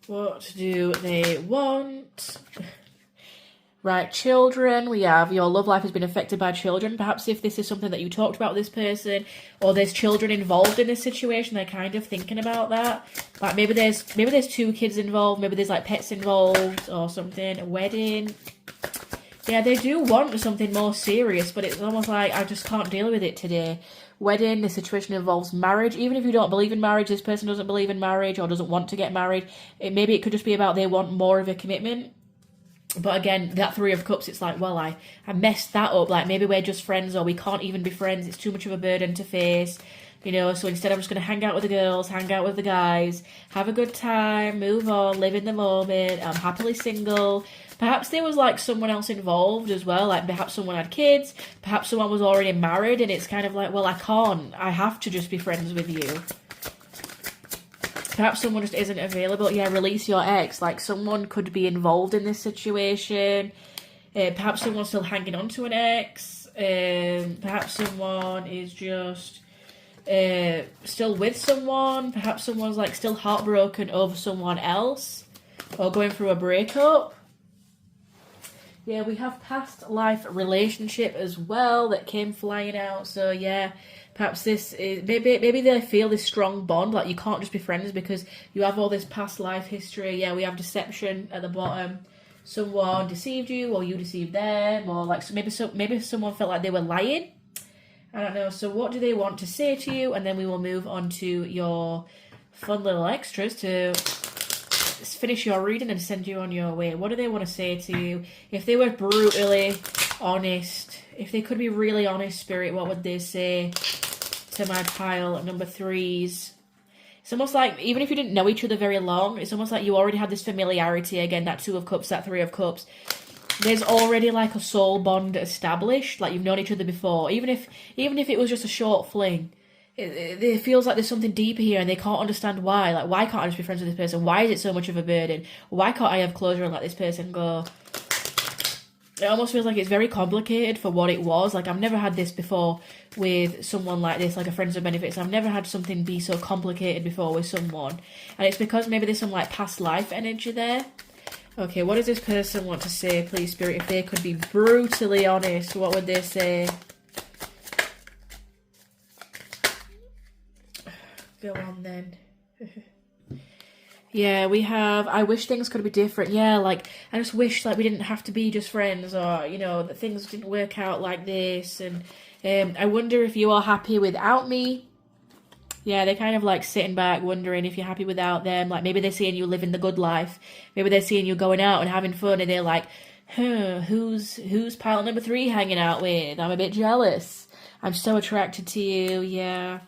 What do they want? Right, children, we have your love life has been affected by children. Perhaps if this is something that you talked about with this person, or there's children involved in this situation, they're kind of thinking about that. Like maybe there's 2 kids involved, maybe there's like pets involved or something, a wedding. Yeah, they do want something more serious, but it's almost like I just can't deal with it today. Wedding, the situation involves marriage. Even if you don't believe in marriage, this person doesn't believe in marriage or doesn't want to get married. Maybe it could just be about they want more of a commitment. But again, that 3 of Cups, it's like, well, I messed that up. Like, maybe we're just friends or we can't even be friends. It's too much of a burden to face. You know, so instead I'm just going to hang out with the girls, hang out with the guys, have a good time, move on, live in the moment. I'm happily single. Perhaps there was like someone else involved as well. Like perhaps someone had kids. Perhaps someone was already married and it's kind of like, well, I can't. I have to just be friends with you. Perhaps someone just isn't available. Yeah, release your ex. Like someone could be involved in this situation. Perhaps someone's still hanging on to an ex. Perhaps someone is just still with someone. Perhaps someone's like still heartbroken over someone else or going through a breakup. Yeah, we have past life relationship as well that came flying out. So yeah, perhaps this is maybe they feel this strong bond, like you can't just be friends because you have all this past life history. Yeah, we have deception at the bottom. Someone deceived you, or you deceived them, or like maybe someone felt like they were lying. I don't know. So what do they want to say to you? And then we will move on to your fun little extras to finish your reading and send you on your way. What do they want to say to you? If they were brutally honest, if they could be really honest, Spirit, what would they say to my pile number 3s? It's almost like, even if you didn't know each other very long, it's almost like you already had this familiarity. Again, that 2 of Cups, that 3 of Cups. There's already like a soul bond established, like you've known each other before. Even if it was just a short fling, it feels like there's something deeper here and they can't understand why. Like, why can't I just be friends with this person? Why is it so much of a burden? Why can't I have closure and let this person go? It almost feels like it's very complicated for what it was. Like, I've never had this before with someone like this, like a friends with benefits. I've never had something be so complicated before with someone. And it's because maybe there's some like past life energy there. Okay, what does this person want to say, please, Spirit? If they could be brutally honest, what would they say? Go on then. Yeah, we have, I wish things could be different. Yeah, like, I just wish, like, we didn't have to be just friends, or, you know, that things didn't work out like this. And I wonder if you are happy without me. Yeah, they're kind of, like, sitting back, wondering if you're happy without them. Like, maybe they're seeing you living the good life. Maybe they're seeing you going out and having fun, and they're like, who's pile number 3 hanging out with? I'm a bit jealous. I'm so attracted to you, yeah.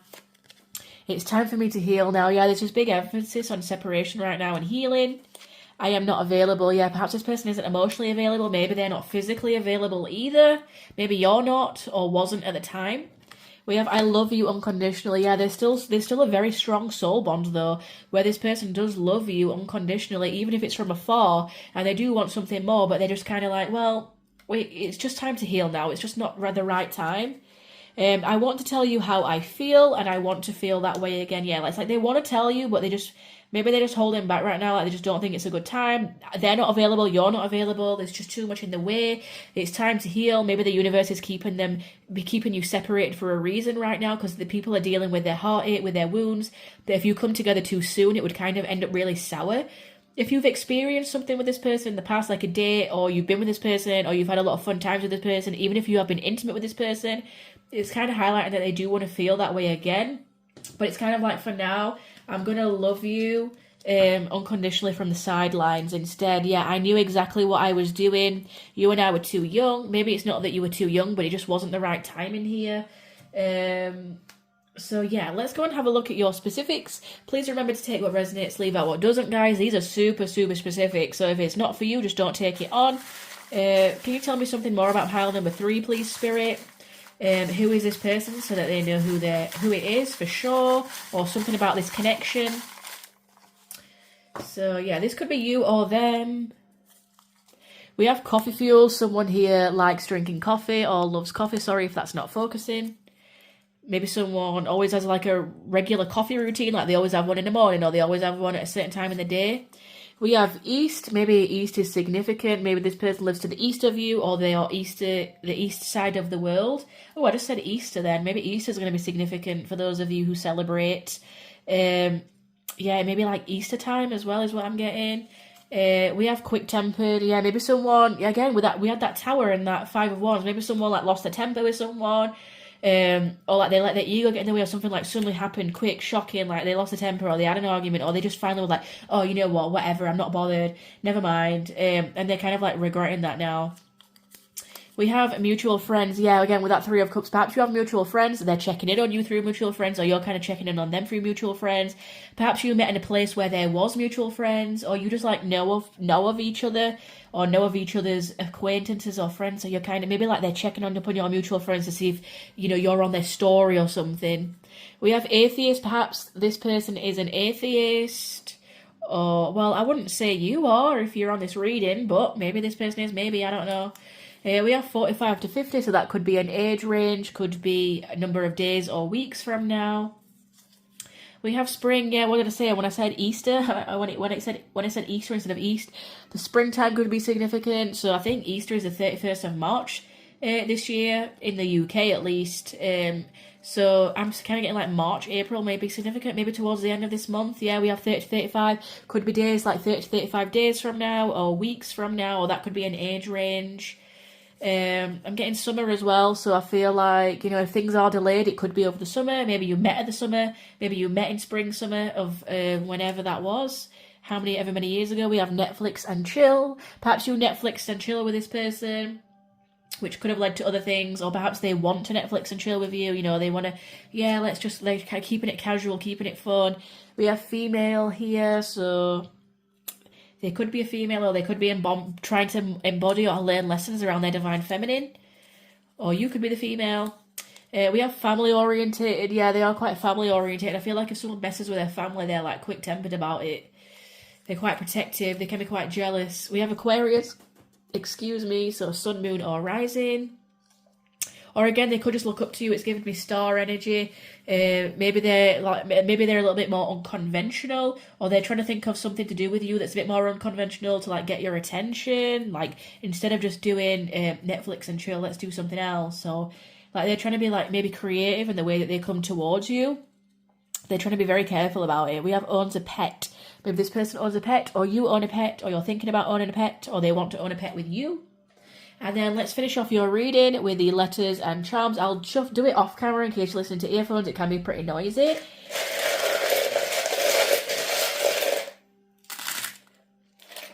It's time for me to heal now. Yeah, there's just big emphasis on separation right now and healing. I am not available. Yeah, perhaps this person isn't emotionally available. Maybe they're not physically available either. Maybe you're not or wasn't at the time. We have I love you unconditionally. Yeah, there's still a very strong soul bond though, where this person does love you unconditionally, even if it's from afar, and they do want something more, but they're just kind of like, well, wait, it's just time to heal now. It's just not the right time. I want to tell you how I feel, and I want to feel that way again. Yeah, it's like they want to tell you, but maybe they're just holding back right now. Like they just don't think it's a good time. They're not available. You're not available. There's just too much in the way. It's time to heal. Maybe the universe is keeping you separated for a reason right now, because the people are dealing with their heartache, with their wounds. That if you come together too soon, it would kind of end up really sour. If you've experienced something with this person in the past, like a date, or you've been with this person, or you've had a lot of fun times with this person, even if you have been intimate with this person, it's kind of highlighting that they do want to feel that way again. But it's kind of like, for now, I'm going to love you unconditionally from the sidelines instead. Yeah, I knew exactly what I was doing. You and I were too young. Maybe it's not that you were too young, but it just wasn't the right time in here. So yeah, let's go and have a look at your specifics. Please remember to take what resonates, leave out what doesn't, guys. These are super, super specific. So if it's not for you, just don't take it on. Can you tell me something more about pile number 3, please, Spirit? Who is this person, so that they know who it is for sure, or something about this connection. So yeah, this could be you or them. We have coffee fuel. Someone here likes drinking coffee or loves coffee. Sorry if that's not focusing. Maybe someone always has like a regular coffee routine, like they always have one in the morning, or they always have one at a certain time in the day. We have east. Maybe east is significant. Maybe this person lives to the east of you, or they are the east side of the world. Oh, I just said Easter then. Maybe Easter is going to be significant for those of you who celebrate. Yeah, maybe like Easter time as well is what I'm getting. We have quick-tempered. Yeah, maybe someone, yeah, again, with that, we had that tower and that 5 of Wands. Maybe someone like lost their temper with someone. Or like they let their ego get in the way, or something like suddenly happened, quick, shocking, like they lost a temper, or they had an argument, or they just finally were like, oh, you know what, whatever, I'm not bothered, never mind, and they're kind of like regretting that now. We have mutual friends. Yeah, again, with that 3 of Cups, perhaps you have mutual friends, they're checking in on you through mutual friends, or you're kind of checking in on them through mutual friends. Perhaps you met in a place where there was mutual friends, or you just like know of each other, or know of each other's acquaintances or friends, so you're kind of, maybe like they're checking on your mutual friends to see if, you know, you're on their story or something. We have atheist. Perhaps this person is an atheist. Or, well, I wouldn't say you are if you're on this reading, but maybe this person is, maybe, I don't know. We have 45 to 50, so that could be an age range, could be a number of days or weeks from now. We have spring. Yeah, what did I say? When I said Easter, when I said Easter instead of East, the springtime could be significant. So I think Easter is the 31st of March this year, in the UK at least. So I'm kind of getting like March, April may be significant, maybe towards the end of this month. Yeah, we have 30 to 35. Could be days like 30 to 35 days from now, or weeks from now, or that could be an age range. I'm getting summer as well, so I feel like, you know, if things are delayed, it could be over the summer. Maybe you met at the summer, maybe you met in spring, summer of whenever that was. Ever many years ago. We have Netflix and chill. Perhaps you Netflix and chill with this person, which could have led to other things, or perhaps they want to Netflix and chill with you. You know, they want to, yeah, let's just like keeping it casual, keeping it fun. We have female here, so they could be a female, or they could be trying to embody or learn lessons around their divine feminine. Or you could be the female. We have family orientated. Yeah, they are quite family orientated. I feel like if someone messes with their family, they're like quick tempered about it. They're quite protective. They can be quite jealous. We have Aquarius. So sun, moon, or rising. Or again, they could just look up to you. It's giving me star energy. Maybe they're a little bit more unconventional, or they're trying to think of something to do with you that's a bit more unconventional to like get your attention. Like instead of just doing Netflix and chill, let's do something else. So like they're trying to be like maybe creative in the way that they come towards you. They're trying to be very careful about it. We have owns a pet. Maybe this person owns a pet, or you own a pet, or you're thinking about owning a pet, or they want to own a pet with you. And then let's finish off your reading with the letters and charms. I'll just do it off camera in case you're listening to earphones. It can be pretty noisy.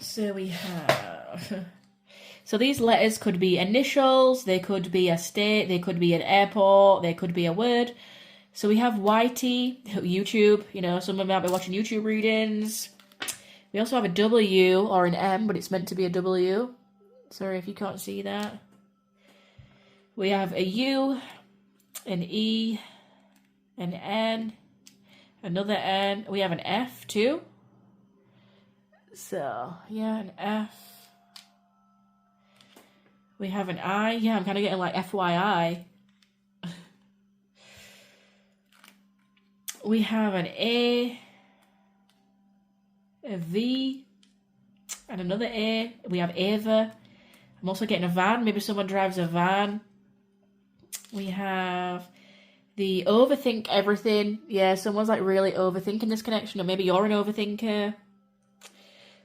So we have... So these letters could be initials, they could be a state, they could be an airport, they could be a word. So we have YT, YouTube, you know, some of them might be watching YouTube readings. We also have a W or an M, but it's meant to be a W. Sorry if you can't see that. We have a U, an E, an N, another N. We have an F too. So, yeah, an F. We have an I. Yeah, I'm kind of getting like FYI. We have an A, a V, and another A. We have Ava. I'm also getting a van. Maybe someone drives a van. We have the overthink everything. Yeah, someone's like really overthinking this connection, or maybe you're an overthinker.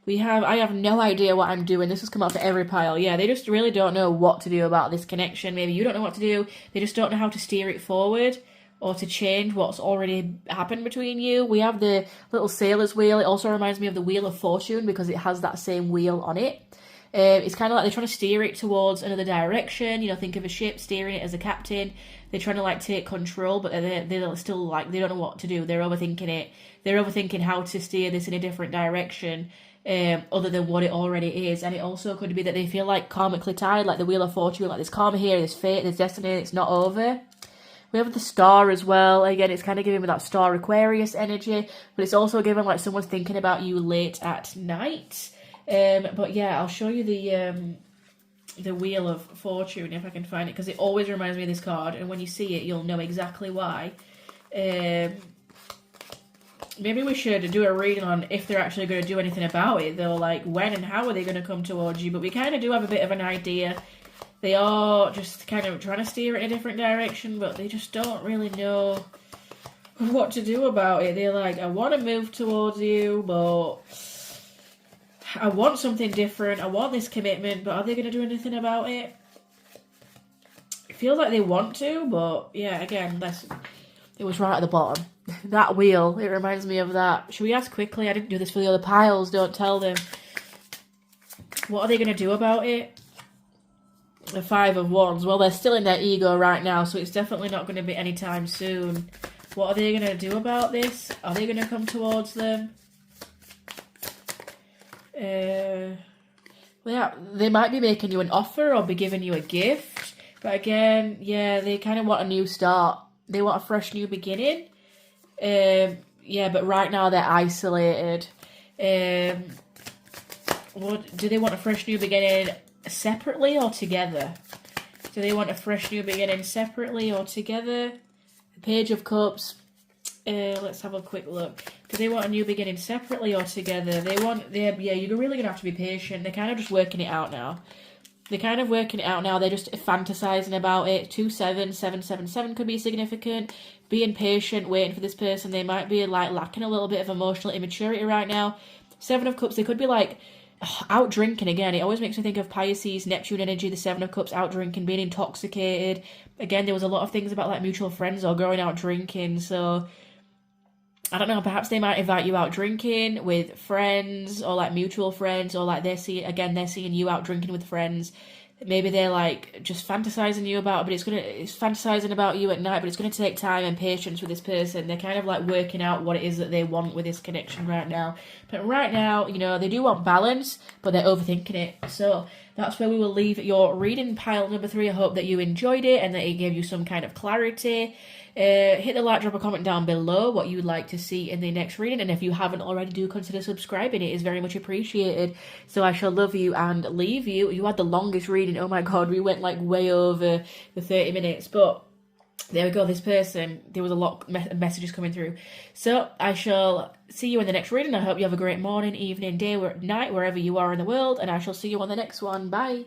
I have no idea what I'm doing. This has come up for every pile. Yeah, they just really don't know what to do about this connection. Maybe you don't know what to do. They just don't know how to steer it forward or to change what's already happened between you. We have the little sailor's wheel. It also reminds me of the Wheel of Fortune because it has that same wheel on it. It's kind of like they're trying to steer it towards another direction. You know, think of a ship, steering it as a captain. They're trying to like take control, but they're still like, they don't know what to do. They're overthinking it. They're overthinking how to steer this in a different direction. Other than what it already is. And it also could be that they feel like karmically tied, like the Wheel of Fortune, like there's karma here, there's fate, there's destiny, it's not over. We have the Star as well. Again, it's kind of giving me that Star Aquarius energy, but it's also giving like someone's thinking about you late at night. But yeah, I'll show you the Wheel of Fortune if I can find it, because it always reminds me of this card, and when you see it, you'll know exactly why. Maybe we should do a reading on if they're actually going to do anything about it, though, like when and how are they going to come towards you, but we kind of do have a bit of an idea. They are just kind of trying to steer it in a different direction, but they just don't really know what to do about it. They're like, I want to move towards you, but I want something different. I want this commitment, but are they going to do anything about it? It feels like they want to, but yeah, again, it was right at the bottom. That wheel, it reminds me of that. Should we ask quickly? I didn't do this for the other piles. Don't tell them. What are they going to do about it? The Five of Wands. Well, they're still in their ego right now, so it's definitely not going to be anytime soon. What are they going to do about this? Are they going to come towards them? Yeah, they might be making you an offer or be giving you a gift. But again, yeah, they kind of want a new start. They want a fresh new beginning. Yeah, but right now they're isolated. What do they want a fresh new beginning separately or together? Do they want a fresh new beginning separately or together? The Page of Cups. Let's have a quick look. Do they want a new beginning separately or together? Yeah, you're really gonna have to be patient. They're kind of just working it out now. They're just fantasizing about it. 2-7-7-7-7 could be significant. Being patient, waiting for this person. They might be like lacking a little bit of emotional immaturity right now. 7 of Cups, they could be like out drinking again. It always makes me think of Pisces, Neptune energy, the 7 of Cups, out drinking, being intoxicated. Again, there was a lot of things about like mutual friends or going out drinking. So I don't know, perhaps they might invite you out drinking with friends or like mutual friends, or like they're seeing you out drinking with friends. Maybe they're like just fantasizing you about, it's fantasizing about you at night, but it's going to take time and patience with this person. They're kind of like working out what it is that they want with this connection right now. But right now, you know, they do want balance, but they're overthinking it. So that's where we will leave your reading pile number 3. I hope that you enjoyed it and that it gave you some kind of clarity. Hit the like, drop a comment down below what you would like to see in the next reading, and if you haven't already, do consider subscribing. It is very much appreciated. So I shall love you and leave you. You had the longest reading. Oh my god, we went like way over the 30 minutes, but there we go. This person, there was a lot of messages coming through. So I shall see you in the next reading. I hope you have a great morning, evening, day, night, wherever you are in the world, and I shall see you on the next one. Bye.